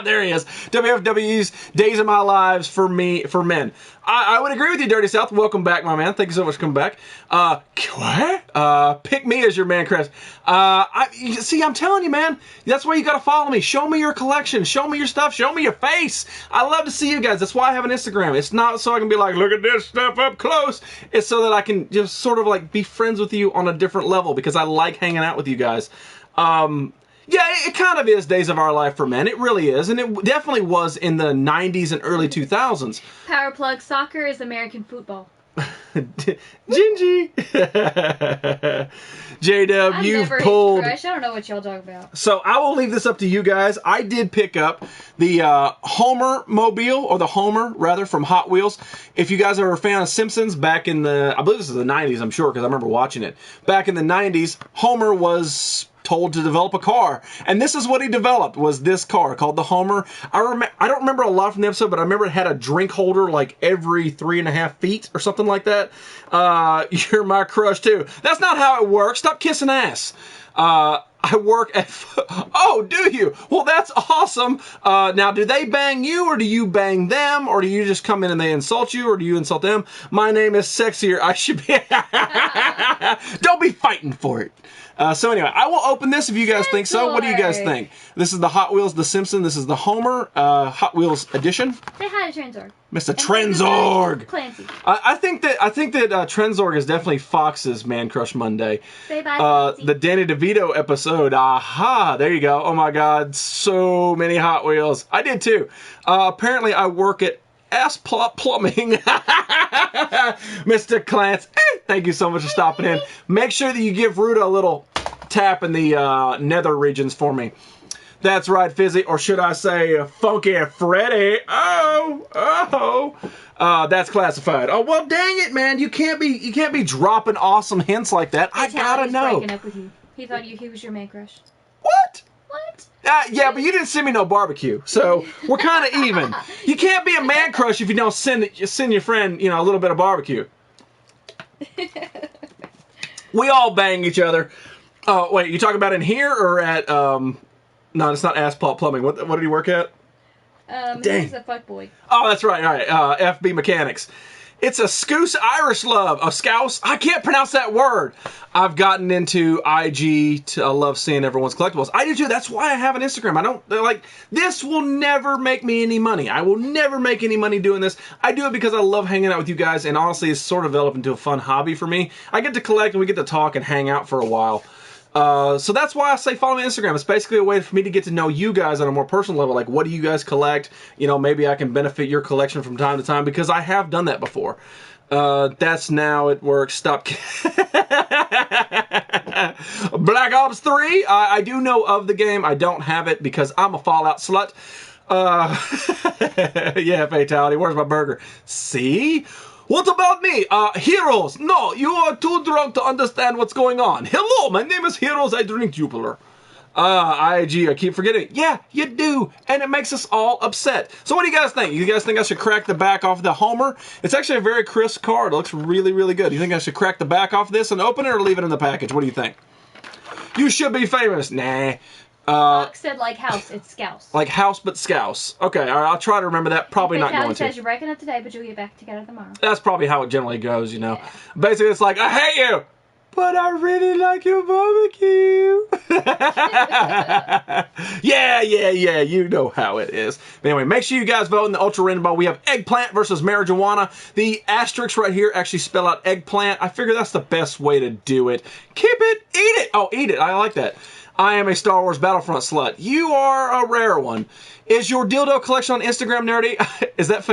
There he is. WFW's Days of My Lives for Men. I would agree with you, Dirty South. Welcome back, my man. Thank you so much for coming back. Pick me as your man crush. See, I'm telling you, man. That's why you got to follow me. Show me your collection. Show me your stuff. Show me your face. I love to see you guys. That's why I have an Instagram. It's not so I can be like, look at this stuff up close. It's so that I can just sort of like be friends with you on a different level because I like hanging out with you guys. Yeah, it kind of is Days of Our Life for Men. It really is. And it definitely was in the 90s and early 2000s. Power plug, soccer is American football. Gingy. J-Dub, you've pulled... I don't know what y'all talk about. So I will leave this up to you guys. I did pick up the Homer Mobile, or the Homer, rather, from Hot Wheels. If you guys are a fan of Simpsons, back in the... I believe this is the 90s, I'm sure, because I remember watching it. Back in the 90s, Homer was told to develop a car. And this is what he developed, was this car called the Homer. I don't remember a lot from the episode, but I remember it had a drink holder like every 3.5 feet or something like that. You're my crush too. That's not how it works. Stop kissing ass. I work at... Oh, do you? Well, that's awesome. Now, do they bang you, or do you bang them, or do you just come in and they insult you, or do you insult them? My name is Sexier. I should be... Don't be fighting for it. So anyway, I will open this if you guys think so. What do you guys think? This is the Hot Wheels The Simpsons. This is the Homer Hot Wheels edition. Say hi to Trenzorg. Mr. Trenzorg. Clancy. I think that Trenzorg is definitely Fox's Man Crush Monday. Say bye, Clancy. The Danny DeVito episode. Aha! There you go. Oh my God, so many Hot Wheels. I did too. Apparently, I work at Ass Plumbing. Mr. Clance, thank you so much for stopping in. Make sure that you give Ruda a little tap in the nether regions for me. That's right, Fizzy, or should I say Funky Freddy. That's classified. Oh, well, dang it, man. You can't be dropping awesome hints like that. I gotta know. Breaking up with you. He thought he was your man crush. What? What? Yeah, but you didn't send me no barbecue, so we're kind of even. You can't be a man crush if you don't send your friend, a little bit of barbecue. We all bang each other. Oh, wait, you talking about in here or at, no, it's not Asphalt Plumbing. What did he work at? Dang. He's a fuckboy. Oh, that's right, all right, FB Mechanics. It's a Scouse Irish love. A Scouse? I can't pronounce that word. I've gotten into IG. I love seeing everyone's collectibles. I do too. That's why I have an Instagram. This will never make me any money. I will never make any money doing this. I do it because I love hanging out with you guys, and honestly, it's sort of developed into a fun hobby for me. I get to collect, and we get to talk and hang out for a while. So that's why I say follow me on Instagram. It's basically a way for me to get to know you guys on a more personal level. Like, what do you guys collect? Maybe I can benefit your collection from time to time because I have done that before. That's now it works. Stop. Black Ops 3. I do know of the game. I don't have it because I'm a Fallout slut. Yeah, fatality. Where's my burger? See? What about me? Heroes. No, you are too drunk to understand what's going on. Hello, my name is Heroes. I drink Jupiler. IG, I keep forgetting. Yeah, you do. And it makes us all upset. So what do you guys think? You guys think I should crack the back off the Homer? It's actually a very crisp card. It looks really, really good. You think I should crack the back off this and open it or leave it in the package? What do you think? You should be famous. Nah. Fox said like house, it's Scouse. Like house, but Scouse. Okay, all right, I'll try to remember that. Probably not going to. Says you're breaking up today, but you'll get back together tomorrow. That's probably how it generally goes, Yeah. Basically, it's like, I hate you, but I really like your barbecue. Yeah, you know how it is. But anyway, make sure you guys vote in the Ultra Random Ball. We have eggplant versus marijuana. The asterisks right here actually spell out eggplant. I figure that's the best way to do it. Keep it, eat it. Oh, eat it. I like that. I am a Star Wars Battlefront slut. You are a rare one. Is your dildo collection on Instagram, Nerdy? Is that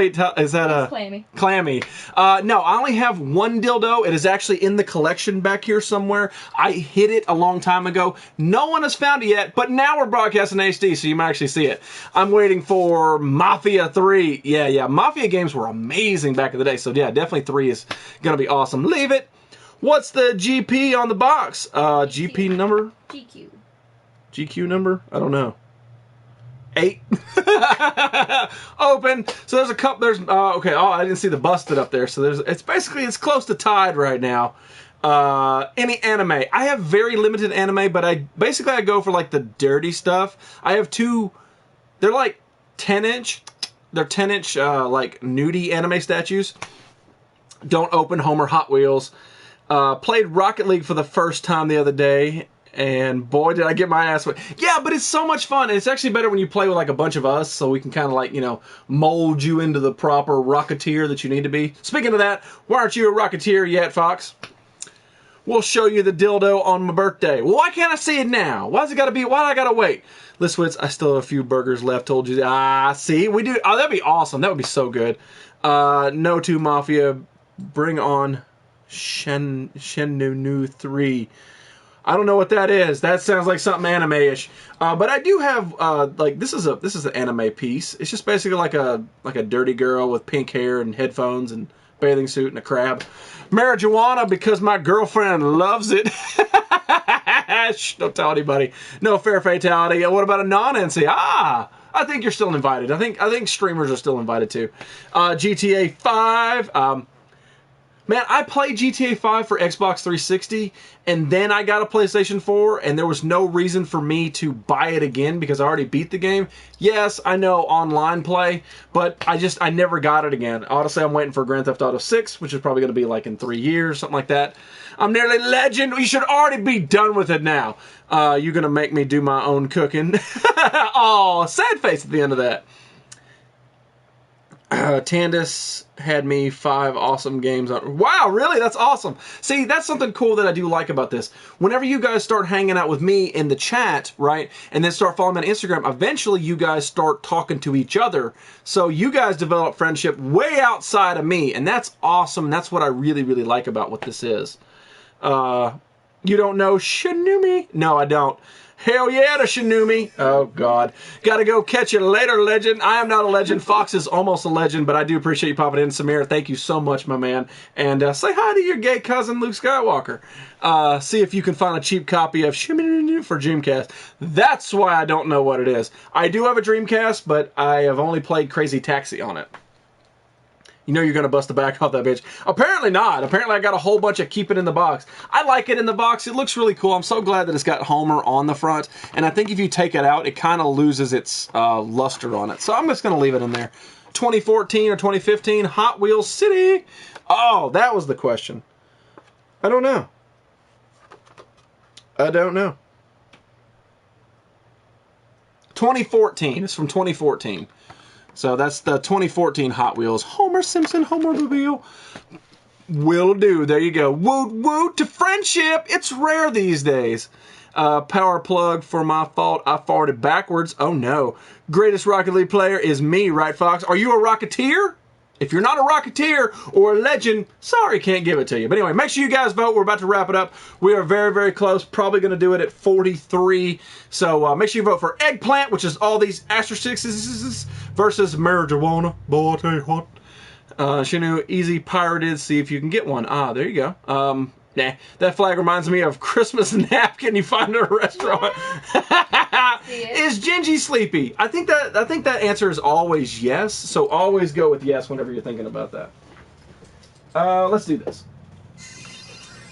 Clammy? Clammy. No, I only have one dildo. It is actually in the collection back here somewhere. I hid it a long time ago. No one has found it yet, but now we're broadcasting HD, so you might actually see it. I'm waiting for Mafia 3. Yeah. Mafia games were amazing back in the day, so yeah, definitely 3 is going to be awesome. Leave it. What's the GP on the box? GP number? GQ number? I don't know. 8. Open. So there's a cup. There's okay. Oh, I didn't see the busted up there. So it's close to tied right now. Any anime? I have very limited anime, but I go for like the dirty stuff. I have 2. They're like 10-inch. They're 10-inch like nudie anime statues. Don't open. Homer, Hot Wheels. Played Rocket League for the first time the other day. And boy, did I get my ass wet. Yeah, but it's so much fun. And it's actually better when you play with like a bunch of us, so we can kind of like, mold you into the proper Rocketeer that you need to be. Speaking of that, why aren't you a Rocketeer yet, Fox? We'll show you the dildo on my birthday. Well, why can't I see it now? Why's it gotta be? Why do I gotta wait? Listwitz, I still have a few burgers left. Told you that. See, we do. Oh, that'd be awesome. That would be so good. No 2 Mafia. Bring on Shenmue 3. I don't know what that is. That sounds like something anime-ish. But I do have this is an anime piece. It's just basically like a dirty girl with pink hair and headphones and bathing suit and a crab. Marijuana because my girlfriend loves it. Shh, don't tell anybody. No fair fatality. What about a non-NC? I think you're still invited. I think streamers are still invited too. GTA 5. Man, I played GTA 5 for Xbox 360, and then I got a PlayStation 4, and there was no reason for me to buy it again because I already beat the game. Yes, I know online play, but I never got it again. Honestly, I'm waiting for Grand Theft Auto 6, which is probably going to be like in 3 years, something like that. I'm nearly legend. You should already be done with it now. You're going to make me do my own cooking. Oh, sad face at the end of that. Tandis had me 5 awesome games on. Wow, really? That's awesome. See, that's something cool that I do like about this. Whenever you guys start hanging out with me in the chat, right, and then start following me on Instagram, eventually you guys start talking to each other. So you guys develop friendship way outside of me, and that's awesome. That's what I really, really like about what this is. You don't know Shinumi? No, I don't. Hell yeah to Shinumi. Oh, God. Gotta go catch you later, legend. I am not a legend. Fox is almost a legend, but I do appreciate you popping in. Samir, thank you so much, my man. And say hi to your gay cousin, Luke Skywalker. See if you can find a cheap copy of Shinumi for Dreamcast. That's why I don't know what it is. I do have a Dreamcast, but I have only played Crazy Taxi on it. You know you're going to bust the back off that bitch. Apparently not. Apparently I got a whole bunch of keep it in the box. I like it in the box. It looks really cool. I'm so glad that it's got Homer on the front. And I think if you take it out, it kind of loses its luster on it. So I'm just going to leave it in there. 2014 or 2015, Hot Wheels City. Oh, that was the question. I don't know. I don't know. 2014. It's from 2014. So that's the 2014 Hot Wheels. Homer Simpson, Homer Mobile. Will do. There you go. Woot woot to friendship. It's rare these days. Power plug for my fault. I farted backwards. Oh no. Greatest Rocket League player is me, right, Fox? Are you a Rocketeer? If you're not a Rocketeer or a legend, sorry, can't give it to you. But anyway, make sure you guys vote. We're about to wrap it up. We are very, very close. Probably going to do it at 43. So make sure you vote for Eggplant, which is all these asterisks versus Marijuana. Boy, I tell you what. Shinu, easy pirated. See if you can get one. Ah, there you go. Nah, that flag reminds me of Christmas napkin you find at a restaurant. Is Gingy sleepy? I think that answer is always yes. So always go with yes whenever you're thinking about that. Let's do this.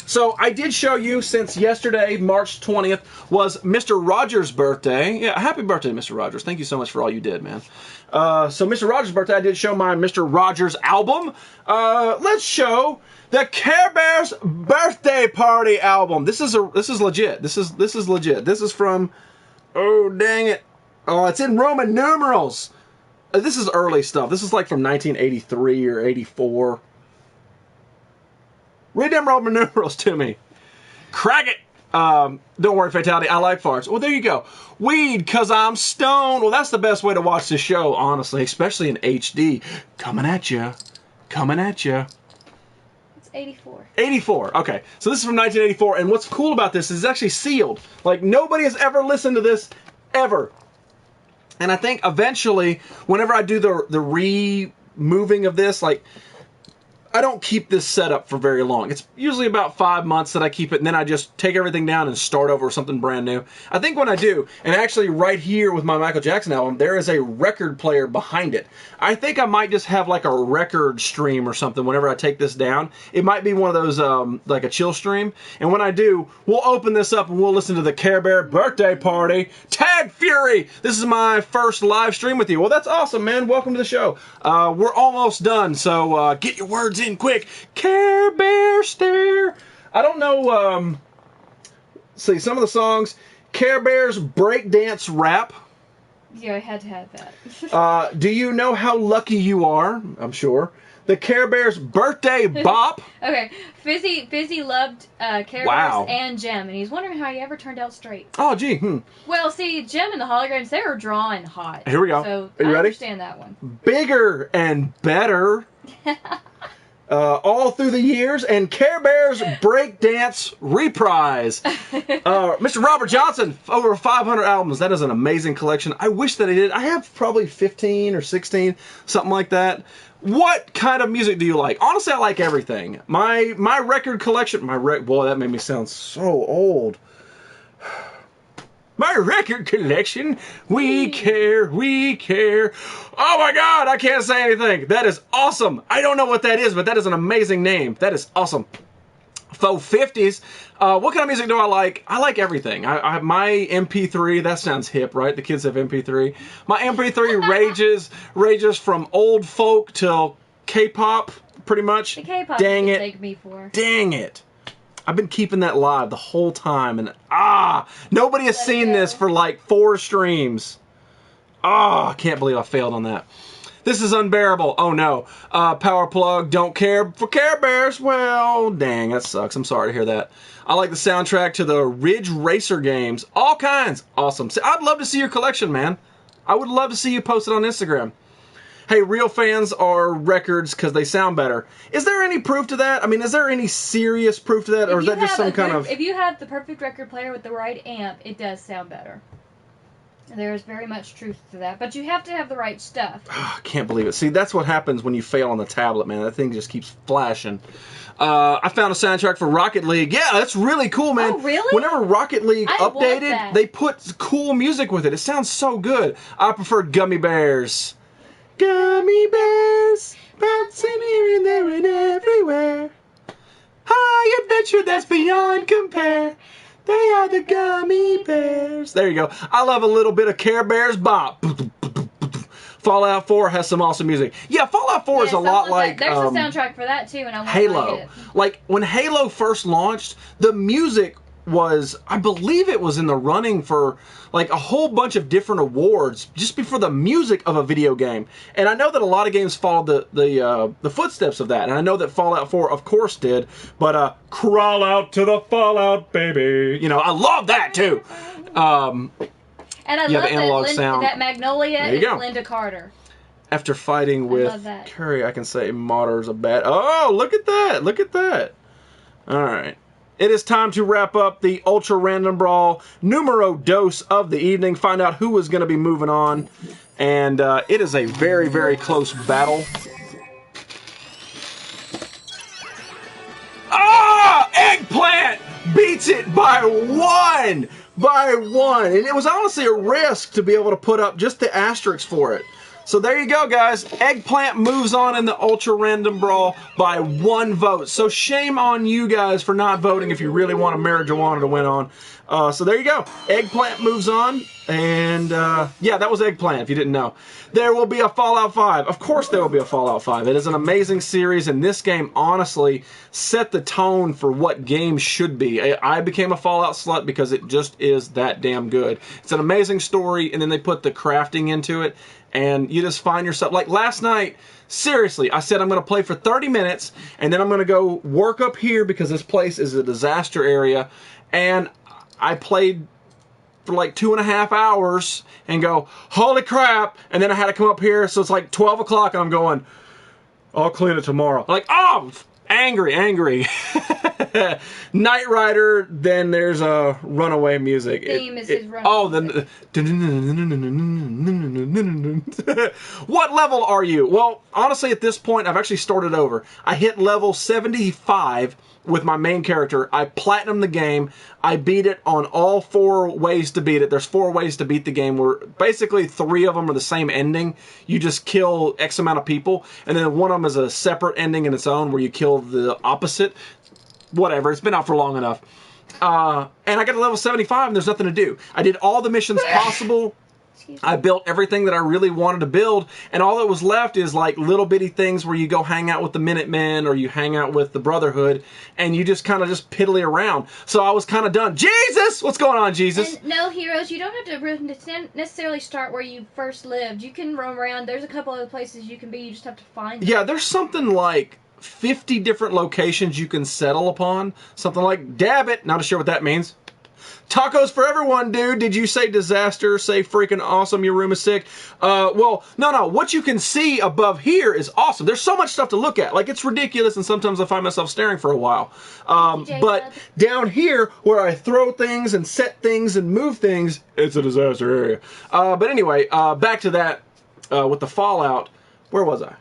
So I did show you since yesterday, March 20th, was Mr. Rogers' birthday. Yeah, happy birthday, Mr. Rogers. Thank you so much for all you did, man. So Mr. Rogers' birthday, I did show my Mr. Rogers album. Let's show the Care Bears birthday party album. This is legit. This is legit. This is from, oh dang it. Oh, it's in Roman numerals. This is early stuff. This is like from 1983 or 84. Read them Roman numerals to me. Crack it. Don't worry, Fatality. I like farts. Well, there you go. Weed, cause I'm stoned. Well, that's the best way to watch this show, honestly, especially in HD. Coming at you. Coming at you. 84. 84. Okay. So this is from 1984. And what's cool about this is it's actually sealed. Like, nobody has ever listened to this, ever. And I think eventually, whenever I do the removing of this, like, I don't keep this set up for very long. It's usually about 5 months that I keep it, and then I just take everything down and start over with something brand new. I think when I do, and actually right here with my Michael Jackson album, there is a record player behind it. I think I might just have like a record stream or something whenever I take this down. It might be one of those, like a chill stream. And when I do, we'll open this up and we'll listen to the Care Bear birthday party. Tag Fury! This is my first live stream with you. Well, that's awesome, man. Welcome to the show. We're almost done, so get your words in quick. Care Bear stare. I don't know, see, some of the songs. Care Bears breakdance rap. Yeah, I had to have that. Do you know how lucky you are? I'm sure. The Care Bears birthday bop. Okay, Fizzy loved Care Bears and Gem, and he's wondering how he ever turned out straight. Oh, gee. Well, see, Gem and the holograms, they were drawing hot. Here we go. So Are you ready? I understand that one. Bigger and better. All through the years, and Care Bears breakdance reprise. Mr. Robert Johnson, over 500 albums. That is an amazing collection. I wish that I did. I have probably 15 or 16, something like that. What kind of music do you like? Honestly, I like everything. My record collection, boy, that made me sound so old. My record collection, we care. Oh my God, I can't say anything. That is awesome. I don't know what that is, but that is an amazing name. That is awesome. Faux 50s. What kind of music do I like? I like everything. My MP3, that sounds hip, right? The kids have MP3. My MP3 ranges from old folk till K-pop, pretty much. The K-pop Dang you it. can thank me for. Dang it. I've been keeping that live the whole time, and nobody has seen this for like 4 streams. I can't believe I failed on that. This is unbearable. Oh no. Power plug, don't care for Care Bears. Well, dang, that sucks. I'm sorry to hear that. I like the soundtrack to the Ridge Racer games. All kinds. Awesome. I'd love to see your collection, man. I would love to see you post it on Instagram. hey, real fans are records because they sound better. Is there any proof to that? I mean, is there any serious proof to that, or is that just some kind of... If you have the perfect record player with the right amp, it does sound better. There is very much truth to that, but you have to have the right stuff. I can't believe it. See, that's what happens when you fail on the tablet, man. That thing just keeps flashing. I found a soundtrack for Rocket League. Yeah, that's really cool, man. Oh, really? Whenever Rocket League updated, they put cool music with it. It sounds so good. I prefer Gummy Bears. Gummy Bears, bouncing here and there and everywhere. High adventure that's beyond compare. They are the Gummy Bears. There you go. I love a little bit of Care Bears bop. Fallout 4 has some awesome music. Yeah, Fallout 4 is a lot like... There's a soundtrack for that, too, and I want Halo. It. Like, when Halo first launched, the music was... I believe it was in the running for, like, a whole bunch of different awards just before the music of a video game. And I know that a lot of games followed the footsteps of that. And I know that Fallout 4, of course, did. But, crawl out to the Fallout, baby. You know, I love that, too. And I love that Magnolia is Linda Carter. After fighting with Curry, I can say Martyr's a bad... Oh, look at that. Look at that. All right. It is time to wrap up the Ultra Random Brawl numero dos of the evening. Find out who is going to be moving on. And it is a very, very close battle. Ah! Eggplant beats it by one! And it was honestly a risk to be able to put up just the asterisk for it. So there you go, guys. Eggplant moves on in the Ultra Random Brawl by 1 vote. So shame on you guys for not voting if you really want a marijuana to win on. So there you go. Eggplant moves on. And, yeah, that was Eggplant, if you didn't know. There will be a Fallout 5. Of course there will be a Fallout 5. It is an amazing series, and this game, honestly, set the tone for what games should be. I became a Fallout slut because it just is that damn good. It's an amazing story, and then they put the crafting into it, and you just find yourself... Like, last night, seriously, I said I'm going to play for 30 minutes, and then I'm going to go work up here because this place is a disaster area, and I played for like 2.5 hours and go, holy crap, and then I had to come up here, so it's like 12 o'clock, and I'm going, I'll clean it tomorrow. Like, oh, angry. Knight Rider, then there's a runaway music. Theme is his runaway. What level are you? Well, honestly, at this point, I've actually started over. I hit level 75 with my main character. I platinumed the game. I beat it on all 4 ways to beat it. There's 4 ways to beat the game, where basically 3 of them are the same ending. You just kill X amount of people, and then one of them is a separate ending in its own where you kill the opposite. Whatever, it's been out for long enough. And I got to level 75 and there's nothing to do. I did all the missions possible. I built everything that I really wanted to build, and all that was left is like little bitty things where you go hang out with the Minutemen or you hang out with the Brotherhood, and you just kind of just piddly around. So I was kind of done. Jesus! What's going on, Jesus? And no, heroes, you don't have to necessarily start where you first lived. You can roam around. There's a couple other places you can be. You just have to find them. Yeah, there's something like 50 different locations you can settle upon. Something like, dab it. Not sure what that means. Tacos for everyone, dude. Did you say disaster? Say freaking awesome, your room is sick? Well, no. What you can see above here is awesome. There's so much stuff to look at. Like, it's ridiculous, and sometimes I find myself staring for a while. But down here, where I throw things and set things and move things, it's a disaster area. But anyway, back to that with the Fallout. Where was I?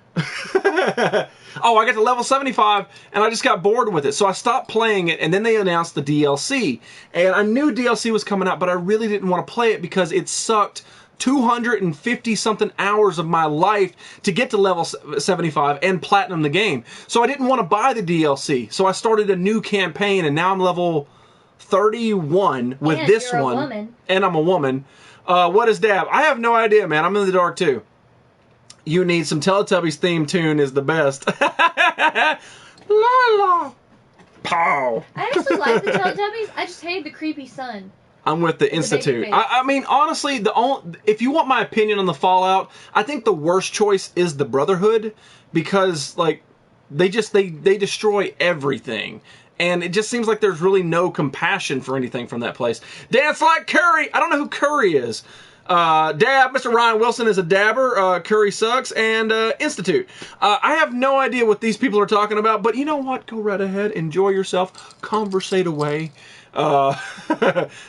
Oh, I got to level 75, and I just got bored with it. So I stopped playing it, and then they announced the DLC. And I knew DLC was coming out, but I really didn't want to play it because it sucked 250-something hours of my life to get to level 75 and platinum the game. So I didn't want to buy the DLC. So I started a new campaign, and now I'm level 31 with and this you're one. A woman. And I'm a woman. What is Dab? I have no idea, man. I'm in the dark, too. You Need Some Teletubbies theme tune is the best. La la. Pow. I actually like the Teletubbies. I just hate the creepy son. I'm with the Institute. I mean, honestly, if you want my opinion on the Fallout, I think the worst choice is the Brotherhood, because like they destroy everything. And it just seems like there's really no compassion for anything from that place. Dance like Curry! I don't know who Curry is. Dab, Mr. Ryan Wilson is a dabber. Curry sucks. And Institute. I have no idea what these people are talking about, but you know what? Go right ahead. Enjoy yourself. Conversate away. So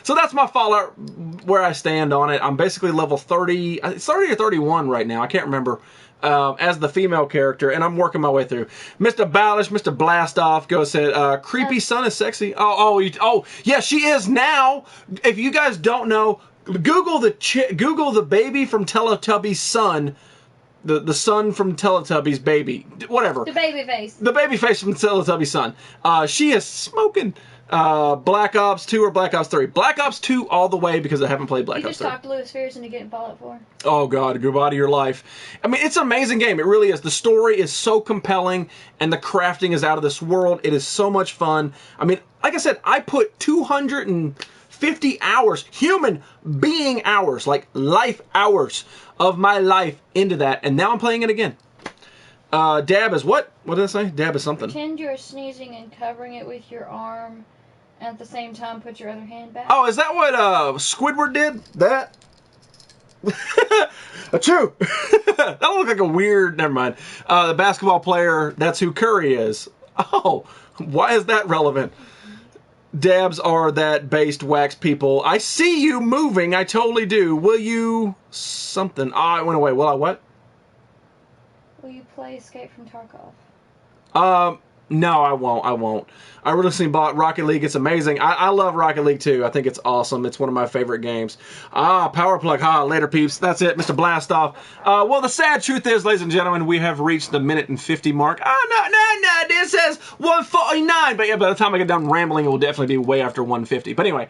that's my Fallout, where I stand on it. I'm basically level 30. It's 30 or 31 right now. I can't remember. As the female character, and I'm working my way through. Mr. Balish, Mr. Blastoff said, creepy son is sexy. Oh, yeah, she is now. If you guys don't know, Google the baby from Teletubby's son. The son from Teletubby's baby. Whatever. The baby face. The baby face from Teletubby's son. She is smoking. Black Ops 2 or Black Ops 3? Black Ops 2 all the way because I haven't played Black Ops 3. You just talked Lewis Fears into getting Fallout 4. Oh God, goodbye to your life. I mean, it's an amazing game. It really is. The story is so compelling and the crafting is out of this world. It is so much fun. I mean, like I said, I put 250 hours, human being hours, like life hours of my life into that, and now I'm playing it again. Dab is what? What did I say? Dab is something. Pretend you're sneezing and covering it with your arm, and at the same time put your other hand back. Oh, is that what Squidward did? That? Achoo! That looked like a weird... Never mind. The basketball player, that's who Curry is. Oh, why is that relevant? Dabs are that based wax people. I see you moving. I totally do. Will you... Something. Oh, it went away. Will I what? Will you play Escape from Tarkov? No, I won't. I recently bought Rocket League. It's amazing. I love Rocket League too. I think it's awesome. It's one of my favorite games. Power plug. Later, peeps. That's it, Mr. Blastoff. Well, the sad truth is, ladies and gentlemen, we have reached the minute and 50 mark. No. This says 149. But yeah, by the time I get done rambling, it will definitely be way after 150. But anyway,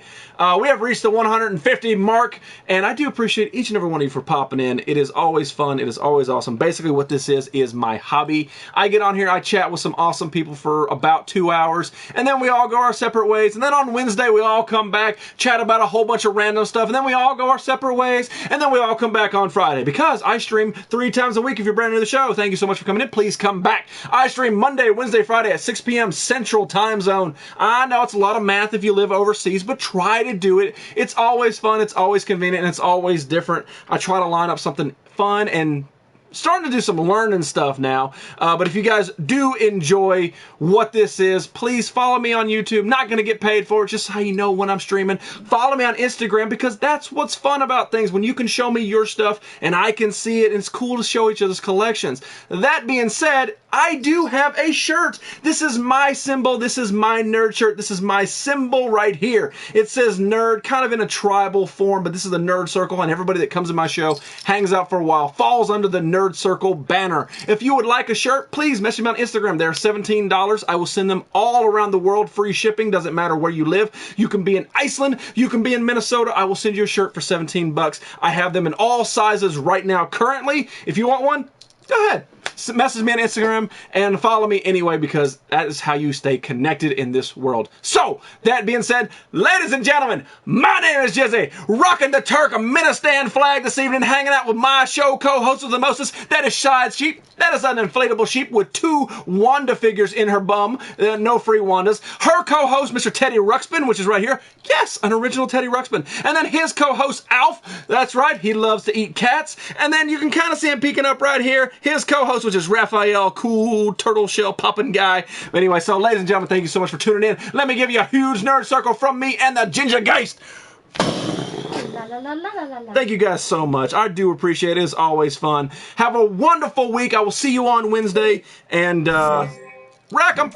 we have reached the 150 mark, and I do appreciate each and every one of you for popping in. It is always fun. It is always awesome. Basically, what this is my hobby. I get on here, I chat with some awesome people for about 2 hours, and then we all go our separate ways, and then on Wednesday we all come back, chat about a whole bunch of random stuff, and then we all go our separate ways, and then we all come back on Friday, because I stream 3 times a week. If you're brand new to the show, thank you so much for coming in. Please come back. I stream Monday, Wednesday, Friday at 6 p.m. Central Time Zone. I know it's a lot of math if you live overseas, but try to do it. It's always fun, it's always convenient, and it's always different. I try to line up something fun and starting to do some learning stuff now. But if you guys do enjoy what this is, please follow me on YouTube. Not going to get paid for it, just how you know when I'm streaming. Follow me on Instagram, because that's what's fun about things, when you can show me your stuff and I can see it, and it's cool to show each other's collections. That being said, I do have a shirt. This is my symbol. This is my nerd shirt. This is my symbol right here. It says nerd, kind of in a tribal form, but this is the nerd circle, and everybody that comes to my show, hangs out for a while, falls under the nerd circle banner. If you would like a shirt, please message me on Instagram. They're $17. I will send them all around the world. Free shipping. Doesn't matter where you live. You can be in Iceland. You can be in Minnesota. I will send you a shirt for 17 bucks. I have them in all sizes right now currently. If you want one, go ahead. Message me on Instagram and follow me anyway, because that is how you stay connected in this world. So, that being said, ladies and gentlemen, my name is Jizzy, rocking the Turkmenistan flag this evening, hanging out with my show co-host with the mostest. That is Shied Sheep. That is an inflatable sheep with 2 Wanda figures in her bum. No free Wandas. Her co-host, Mr. Teddy Ruxpin, which is right here. Yes, an original Teddy Ruxpin. And then his co-host, Alf. That's right, he loves to eat cats. And then you can kind of see him peeking up right here. His co-host, which is Raphael, cool turtle shell popping guy. But anyway, so ladies and gentlemen, thank you so much for tuning in. Let me give you a huge nerd circle from me and the Ginger Geist. Thank you guys so much. I do appreciate it. It's always fun. Have a wonderful week. I will see you on Wednesday. And, rack 'em!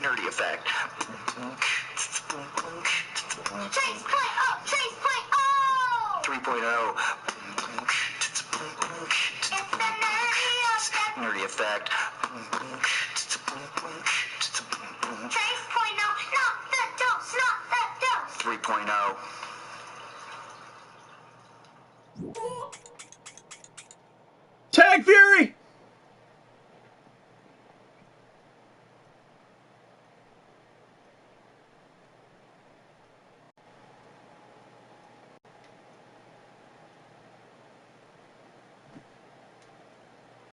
Nerdy effect. Trace point, 3.0. It's the nerdy effect. Trace point, not the dose, 3.0.